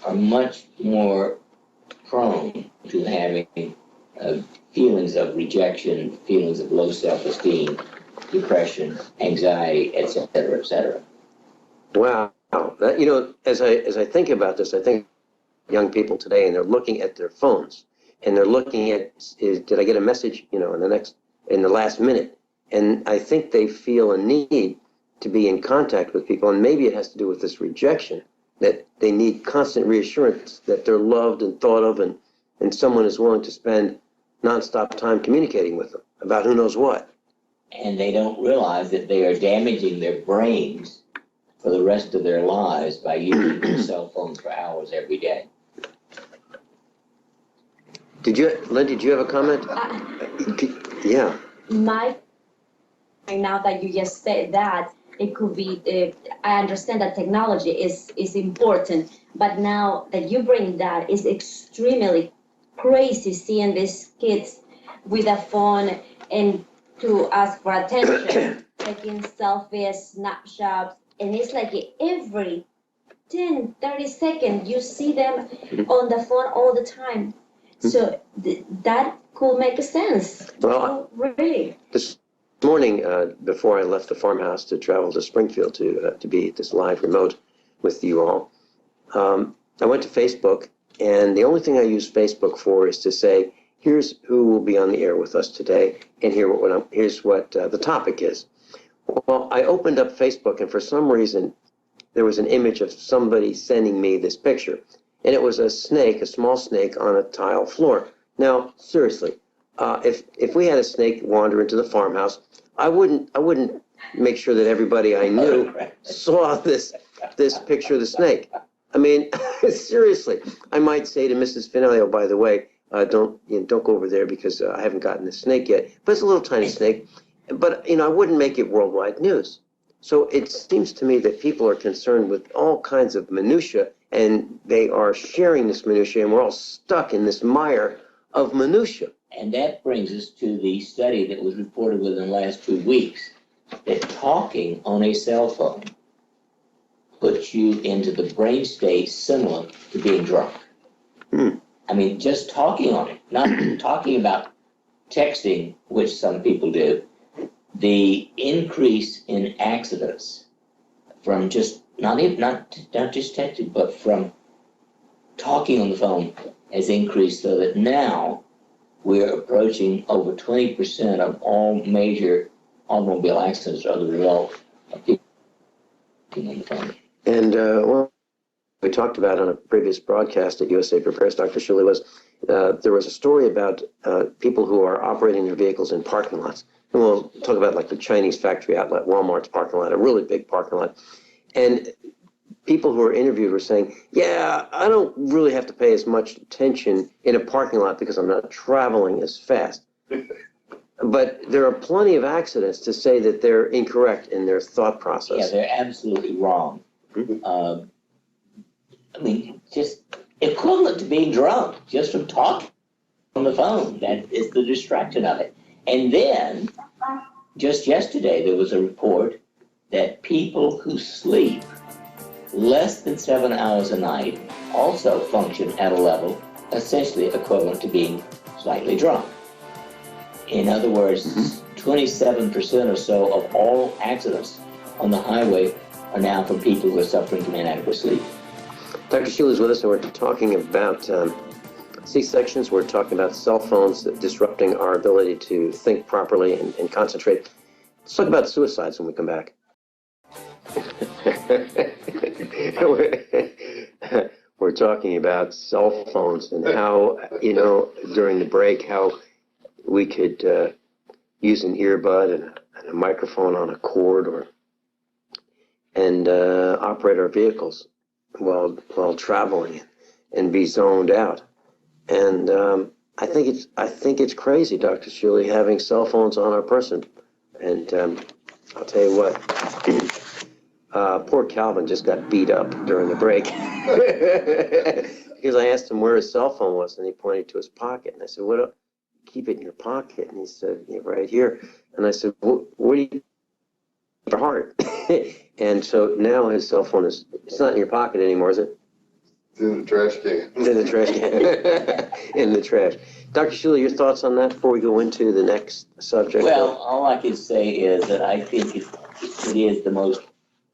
are much more prone to having feelings of rejection, feelings of low self-esteem, depression, anxiety, etc., etc.
Wow. That, as I think about this, I think young people today, and they're looking at their phones, and they're looking at, did I get a message, in the last minute? And I think they feel a need to be in contact with people, and maybe it has to do with this rejection, that they need constant reassurance that they're loved and thought of, and someone is willing to spend nonstop time communicating with them about who knows what.
And they don't realize that they are damaging their brains for the rest of their lives by using their cell phones for hours every day.
Lynn, did you have a comment? Yeah.
Now that you just said that, it could be, I understand that technology is important, but now that you bring that, it's extremely crazy seeing these kids with a phone and to ask for attention, taking selfies, snapshots, and it's like every 10, 30 seconds you see them on the phone all the time. So that could make sense.
Well,
really.
This morning, before I left the farmhouse to travel to Springfield to be at this live remote with you all, I went to Facebook, and the only thing I use Facebook for is to say, here's who will be on the air with us today, and here's what the topic is. Well, I opened up Facebook, and for some reason, there was an image of somebody sending me this picture, and it was a snake, a small snake on a tile floor. Now, seriously, if we had a snake wander into the farmhouse, I wouldn't make sure that everybody I knew saw this picture of the snake. I mean, seriously, I might say to Mrs. Finelli, oh, by the way, don't go over there because I haven't gotten the snake yet. But it's a little tiny snake. But I wouldn't make it worldwide news. So it seems to me that people are concerned with all kinds of minutia, and they are sharing this minutia, and we're all stuck in this mire of minutia.
And that brings us to the study that was reported within the last 2 weeks, that talking on a cell phone puts you into the brain state similar to being drunk. I mean, just talking on it, not talking about texting, which some people do. The increase in accidents from just not just texting, but from talking on the phone has increased so that now we're approaching over 20% of all major automobile accidents are the result of people on the phone.
And well, we talked about on a previous broadcast at USA Prepares, Dr. Shealy, was there was a story about people who are operating their vehicles in parking lots. And we'll talk about like the Chinese factory outlet, Walmart's parking lot, a really big parking lot. And people who were interviewed were saying, yeah, I don't really have to pay as much attention in a parking lot because I'm not traveling as fast. But there are plenty of accidents to say that they're incorrect in their thought process.
Yeah, they're absolutely wrong. Mm-hmm. I mean, just equivalent to being drunk, just from talking on the phone. That is the distraction of it. And then, just yesterday, there was a report that people who sleep less than 7 hours a night also function at a level essentially equivalent to being slightly drunk. In other words, 27% or so of all accidents on the highway are now from people who are suffering from inadequate sleep.
Dr. Shealy is with us, and we're talking about C-sections. We're talking about cell phones disrupting our ability to think properly and concentrate. Let's talk about suicides when we come back. We're talking about cell phones and how, during the break, how we could use an earbud and a microphone on a cord and operate our vehicles while traveling and be zoned out. And I think it's crazy, Dr. Shealy, having cell phones on our person. And I'll tell you what, poor Calvin just got beat up during the break because I asked him where his cell phone was, and he pointed to his pocket. And I said, "What? Keep it in your pocket?" And he said, "Yeah, right here." And I said, "What do you?" Your heart. And so now his cell phone it's not in your pocket anymore, is it?
It's in the trash can.
It's in the trash can. In the trash. Dr. Shealy, your thoughts on that before we go into the next subject?
Well, all I can say is that I think it is the most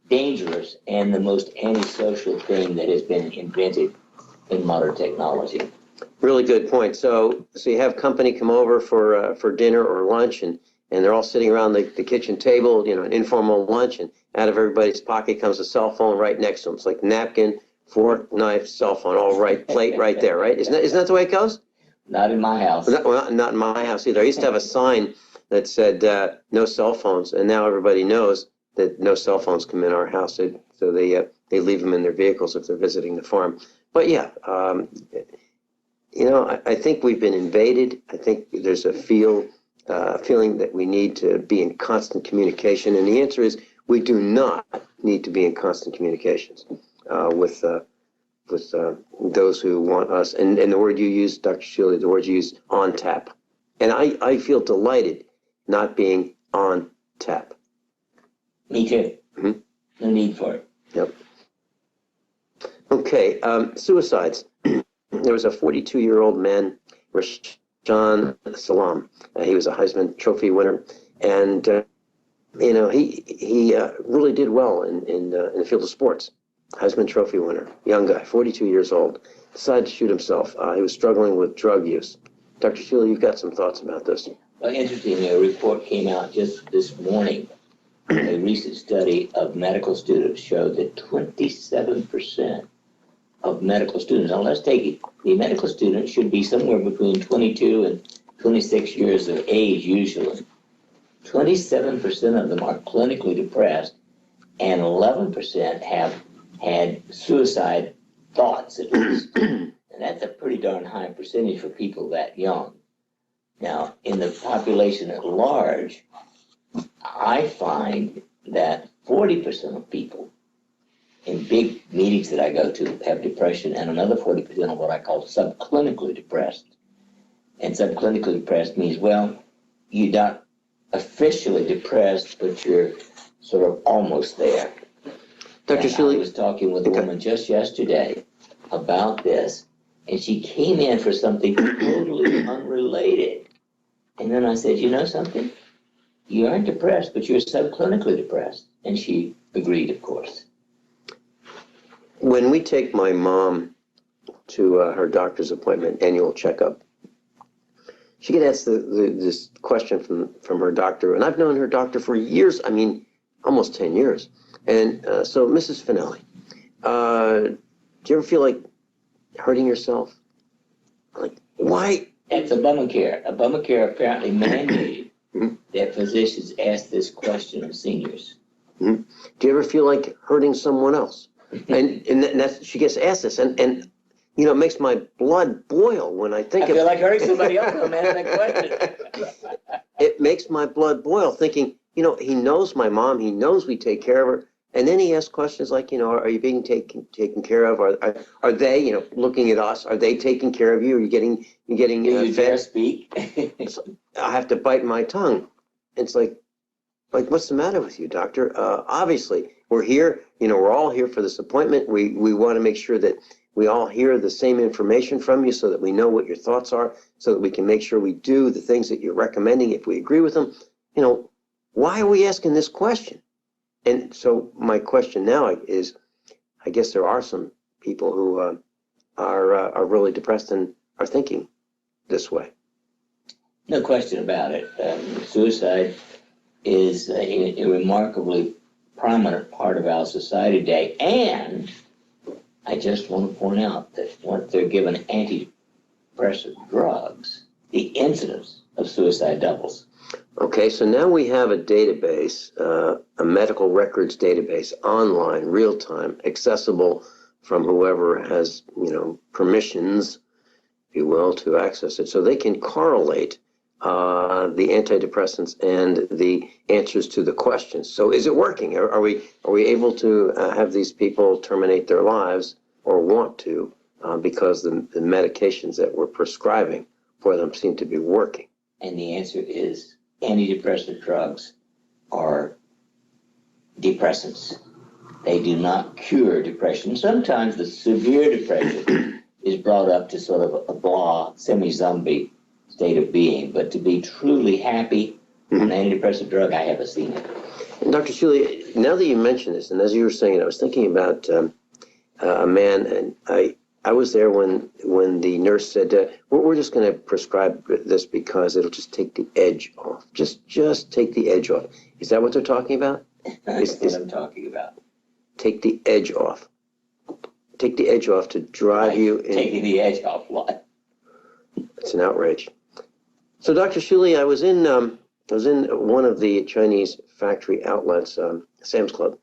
dangerous and the most antisocial thing that has been invented in modern technology.
Really good point. So you have company come over for dinner or lunch, and they're all sitting around the kitchen table, an informal lunch, and out of everybody's pocket comes a cell phone right next to them. It's like napkin, fork, knife, cell phone, all right, plate right there, right? Isn't that the way it goes?
Not in my house.
Not in my house either. I used to have a sign that said no cell phones, and now everybody knows that no cell phones come in our house. So they leave them in their vehicles if they're visiting the farm. But yeah, I think we've been invaded. I think there's a feeling that we need to be in constant communication, and the answer is we do not need to be in constant communications with those who want us. And the word you used, Dr. Shealy, the word you used, on tap. And I feel delighted not being on tap.
Me too. Mm-hmm. No need for it.
Yep. Okay, suicides. There was a 42-year-old man, Rashan Salam. He was a Heisman Trophy winner, and he really did well in the field of sports. Heisman Trophy winner, young guy, 42 years old, decided to shoot himself. He was struggling with drug use. Dr. Shealy, you've got some thoughts about this.
Well, interestingly, a report came out just this morning. A recent study of medical students showed that 27% of medical students, now let's take it, the medical student should be somewhere between 22 and 26 years of age usually. 27% of them are clinically depressed, and 11% have had suicide thoughts at least. And that's a pretty darn high percentage for people that young. Now, in the population at large, I find that 40% of people in big meetings that I go to have depression, and another 40% are what I call subclinically depressed. And subclinically depressed means, well, you're not officially depressed, but you're sort of almost there.
Dr. Shealy,
I was talking with a woman just yesterday about this, and she came in for something totally unrelated. And then I said, you know something? You aren't depressed, but you're subclinically depressed. And she agreed, of course.
When we take my mom to her doctor's appointment, annual checkup, she get asked this question from her doctor, and I've known her doctor for years. I mean, almost 10 years. And so, Mrs. Finelli, do you ever feel like hurting yourself? Like, why?
It's Obamacare. Obamacare apparently mandated that physicians ask this question of seniors.
Do you ever feel like hurting someone else? And that's, she gets asked this, and you know, it makes my blood boil when I think
I feel like hurting somebody else when I'm asking that question.
It makes my blood boil thinking, you know, he knows my mom, he knows we take care of her, and then he asks questions like, you know, are you being taken care of? Are they, you know, looking at us? Are they taking care of you? Are you getting
Do you dare
fed?
speak?
So I have to bite my tongue. It's like what's the matter with you, doctor? Obviously, we're here. You know, we're all here for this appointment. We want to make sure that we all hear the same information from you so that we know what your thoughts are, so that we can make sure we do the things that you're recommending if we agree with them. You know, why are we asking this question? And so my question now is, I guess there are some people who are really depressed and are thinking this way.
No question about it. Suicide is a remarkably prominent part of our society today. And I just want to point out that once they're given antidepressant drugs, the incidence of suicide doubles.
Okay, so now we have a database, a medical records database, online, real time, accessible from whoever has, you know, permissions, if you will, to access it. So they can correlate the antidepressants and the answers to the questions. So is it working? Are we able to have these people terminate their lives, or want to, because the medications that we're prescribing for them seem to be working?
And the answer is antidepressant drugs are depressants. They do not cure depression. Sometimes the severe depression is brought up to sort of a blah, semi-zombie state of being. But to be truly happy on an antidepressant drug, I haven't seen it.
And Dr. Shealy, now that you mentioned this, and as you were saying it, I was thinking about a man, and I was there when the nurse said, we're just going to prescribe this because it'll just take the edge off. Just take the edge off. Is that what they're talking about?
That's what I'm talking about.
Take the edge off. Take the edge off to drive you in.
Taking the edge off what?
It's an outrage. So, Dr. Shealy, I was in one of the Chinese factory outlets, Sam's Club,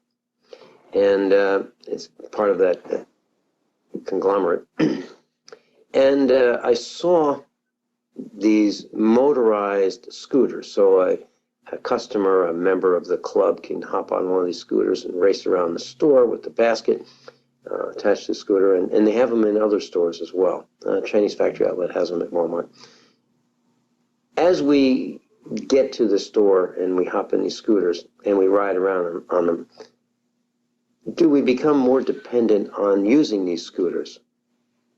and it's part of that conglomerate. And I saw these motorized scooters. So a customer, a member of the club, can hop on one of these scooters and race around the store with the basket attached to the scooter. And they have them in other stores as well. Chinese factory outlet has them at Walmart. As we get to the store and we hop in these scooters and we ride around on them, do we become more dependent on using these scooters?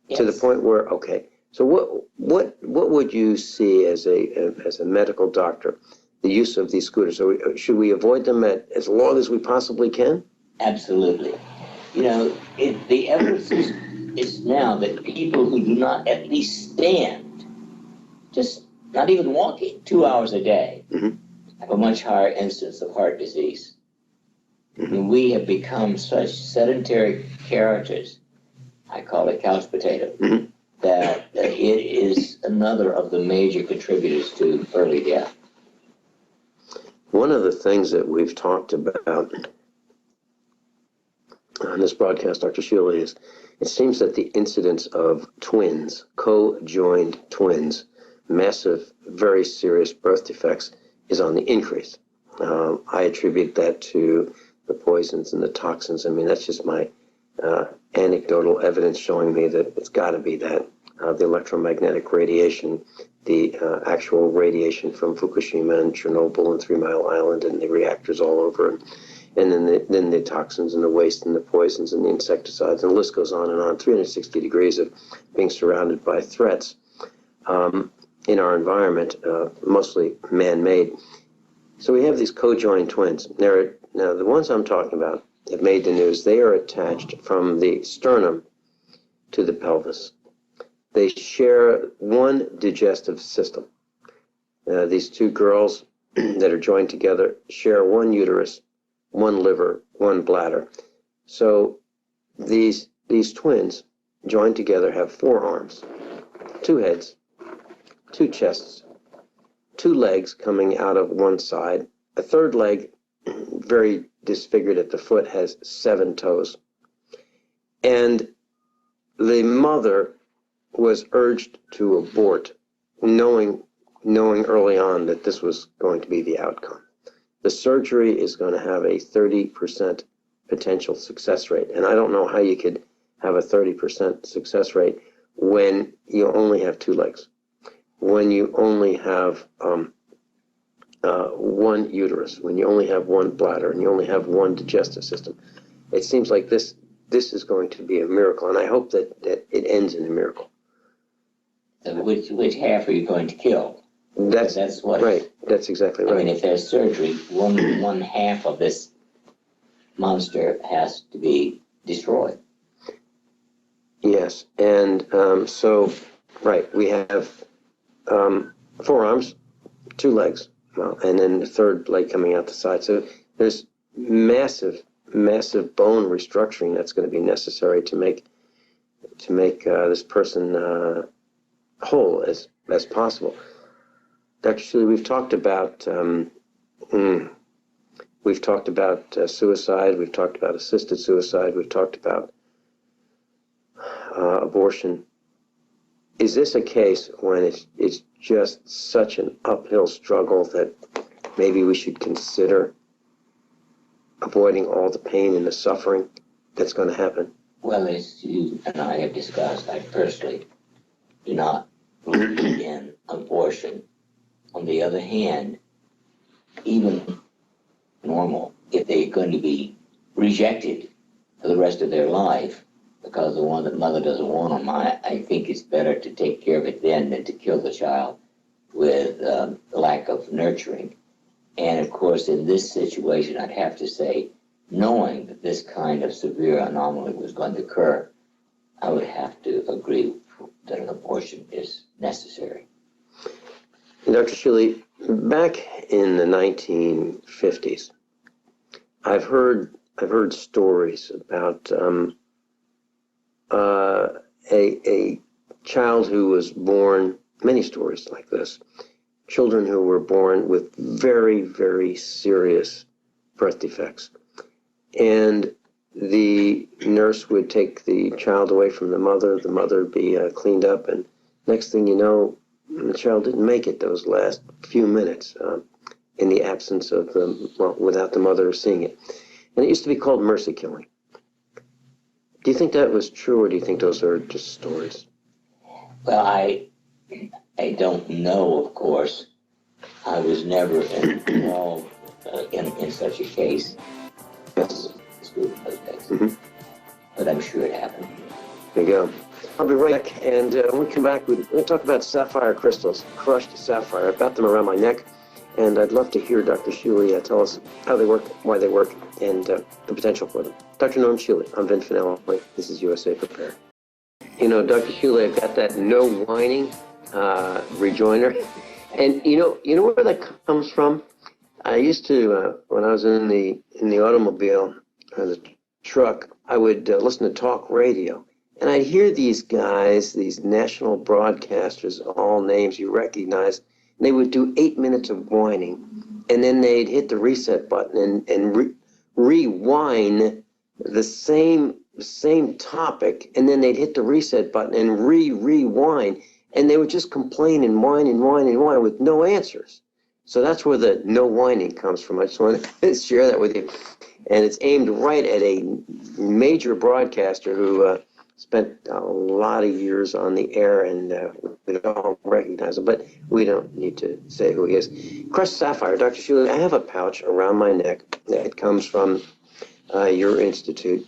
Yes. To the point where, okay, so what would you see as a medical doctor, the use of these scooters? Should we avoid them as long as we possibly can?
Absolutely. You know, the evidence is now that people who do not at least stand, just not even walking 2 hours a day, have a much higher incidence of heart disease. I mean, we have become such sedentary characters, I call it couch potato, that it is another of the major contributors to early death.
One of the things that we've talked about on this broadcast, Dr. Shealy, is it seems that the incidence of twins, co-joined twins, massive, very serious birth defects, is on the increase. I attribute that to the poisons and the toxins. I mean, that's just my anecdotal evidence showing me that it's got to be that. The electromagnetic radiation, the actual radiation from Fukushima and Chernobyl and 3 Mile Island and the reactors all over, and then the toxins and the waste and the poisons and the insecticides, and the list goes on and on, 360 degrees of being surrounded by threats in our environment, mostly man-made. So we have these co-joined twins. Now, the ones I'm talking about, have made the news. They are attached from the sternum to the pelvis. They share one digestive system. These two girls that are joined together share one uterus, one liver, one bladder. So these twins joined together have 4 arms, 2 heads, 2 chests, 2 legs coming out of one side. A third leg, very disfigured at the foot, has 7 toes. And the mother was urged to abort, knowing early on that this was going to be the outcome. The surgery is going to have a 30% potential success rate. And I don't know how you could have a 30% success rate when you only have 2 legs, when you only have one uterus, when you only have one bladder, and you only have one digestive system. It seems like this is going to be a miracle, and I hope that it ends in a miracle.
And which half are you going to kill? That's what.
Right. That's exactly right.
I mean, if there's surgery, one half of this monster has to be destroyed.
Yes, and so, right, we have 4 arms, 2 legs, well, and then the third leg coming out the side. So there's massive bone restructuring that's going to be necessary to make this person whole as possible. Dr. Shealy, we've talked about suicide. We've talked about assisted suicide. We've talked about abortion. Is this a case when it's just such an uphill struggle that maybe we should consider avoiding all the pain and the suffering that's going to happen?
Well, as you and I have discussed, I personally do not believe in abortion. On the other hand, even normal, if they're going to be rejected for the rest of their life because the one that mother doesn't want them, I think it's better to take care of it then than to kill the child with lack of nurturing. And of course, in this situation, I'd have to say, knowing that this kind of severe anomaly was going to occur, I would have to agree that an abortion is necessary.
Dr. Shealy, back in the 1950s, I've heard stories about a child who was born, many stories like this, children who were born with very, very serious birth defects. And the nurse would take the child away from the mother would be cleaned up, and next thing you know, the child didn't make it those last few minutes in the absence of without the mother seeing it. And it used to be called mercy killing. Do you think that was true, or do you think those are just stories?
Well, I don't know, of course. I was never involved in such a case.
Yes. Mm-hmm.
But I'm sure it happened.
There you go. I'll be right back, and when we come back, we're going to talk about sapphire crystals, crushed sapphire. I've got them around my neck, and I'd love to hear Dr. Shealy tell us how they work, why they work, and the potential for them. Dr. Norm Shealy, I'm Vin Finelli. This is USA Prepared. You know, Dr. Shealy, I've got that no whining rejoinder, and you know where that comes from? I used to, when I was in the automobile or the truck, I would listen to talk radio. And I'd hear these guys, these national broadcasters, all names you recognize, and they would do 8 minutes of whining, and then they'd hit the reset button and rewind the same topic, and then they'd hit the reset button and rewind, and they would just complain and whine and whine and whine with no answers. So that's where the no whining comes from. I just wanted to share that with you. And it's aimed right at a major broadcaster who spent a lot of years on the air, and we don't recognize him, but we don't need to say who he is. Crushed sapphire. Dr. Shealy, I have a pouch around my neck that comes from your institute.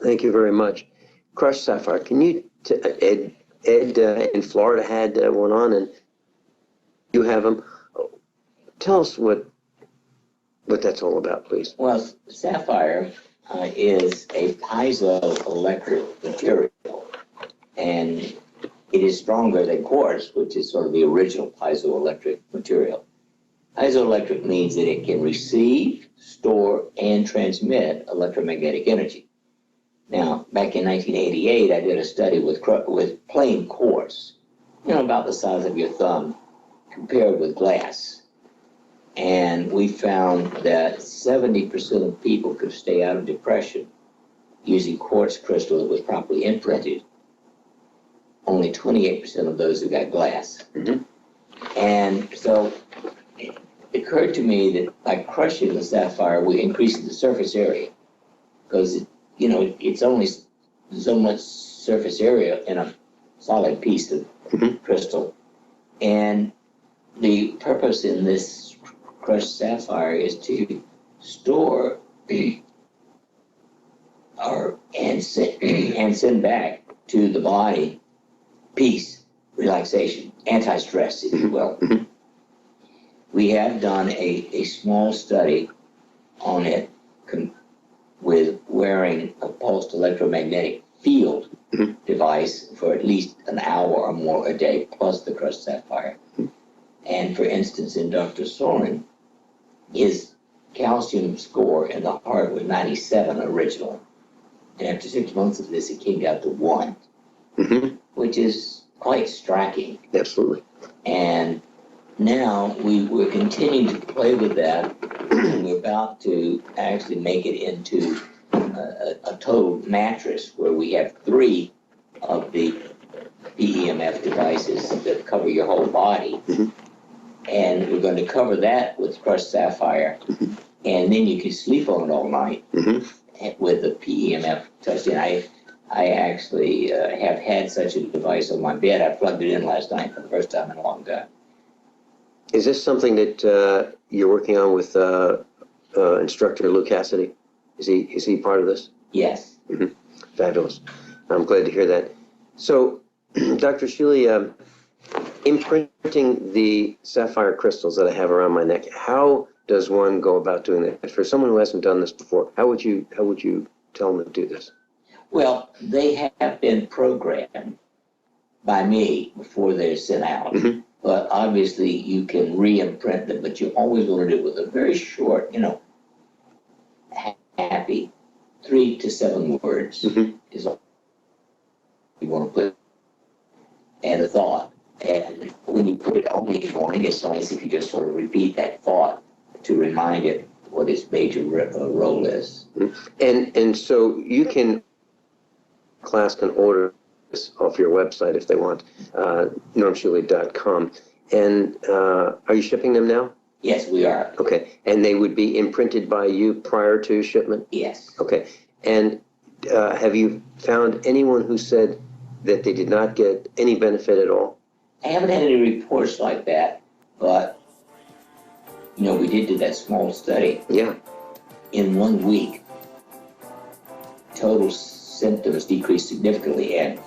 Thank you very much. Crushed sapphire. Can you, Ed in Florida had one on, and you have them. Tell us what that's all about, please.
Well, sapphire is a piezoelectric material, and it is stronger than quartz, which is sort of the original piezoelectric material. Piezoelectric means that it can receive, store, and transmit electromagnetic energy. Now, back in 1988, I did a study with plain quartz, about the size of your thumb, compared with glass. And we found that 70% of people could stay out of depression using quartz crystal that was properly imprinted. Only 28% of those who got glass.
Mm-hmm.
And so it occurred to me that by crushing the sapphire, we increase the surface area, because it's only so much surface area in a solid piece of crystal. And the purpose in this crushed sapphire is to store and send back to the body peace, relaxation, anti-stress, if you will. We have done a small study on it with wearing a pulsed electromagnetic field device for at least an hour or more a day, plus the crushed sapphire. And for instance, in Dr. Sorin, his calcium score in the heart was 97 originally. And after 6 months of this, it came down to 1, which is quite striking.
Absolutely.
And now we're continuing to play with that. We're about to actually make it into a total mattress where we have 3 of the PEMF devices that cover your whole body. And we're going to cover that with crushed sapphire. And then you can sleep on it all night with the PEMF touch. And I actually have had such a device on my bed. I plugged it in last night for the first time in a long time.
Is this something that you're working on with instructor Lou Cassidy? Is he part of this?
Yes.
Fabulous. I'm glad to hear that. So, Dr. Shealy, imprinting the sapphire crystals that I have around my neck, how does one go about doing that? For someone who hasn't done this before, how would you tell them to do this?
Well, they have been programmed by me before they're sent out. But obviously you can re-imprint them, but you always want to do it with a very short, happy 3 to 7 words is all you want to put, and a thought. And when you put it only in the morning, it's nice if you just sort of repeat that thought to remind it what its major role is.
And so you can, class can order this off your website if they want, normshealy.com. And are you shipping them now?
Yes, we are.
Okay. And they would be imprinted by you prior to shipment?
Yes.
Okay. And have you found anyone who said that they did not get any benefit at all?
I haven't had any reports like that, but, we did do that small study.
Yeah.
In 1 week, total symptoms decreased significantly, and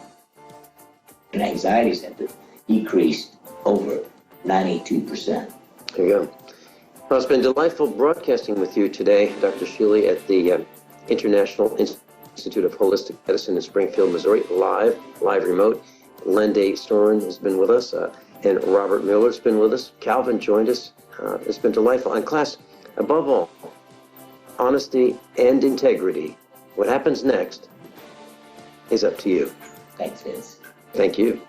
anxiety symptoms decreased over 92%.
There you go. Well, it's been delightful broadcasting with you today, Dr. Shealy, at the International Institute of Holistic Medicine in Springfield, Missouri, live remote. Lende Sorin has been with us, and Robert Miller's been with us. Calvin joined us. It's been delightful. And class, above all, honesty and integrity. What happens next is up to you.
Thanks, Vince.
Thank you.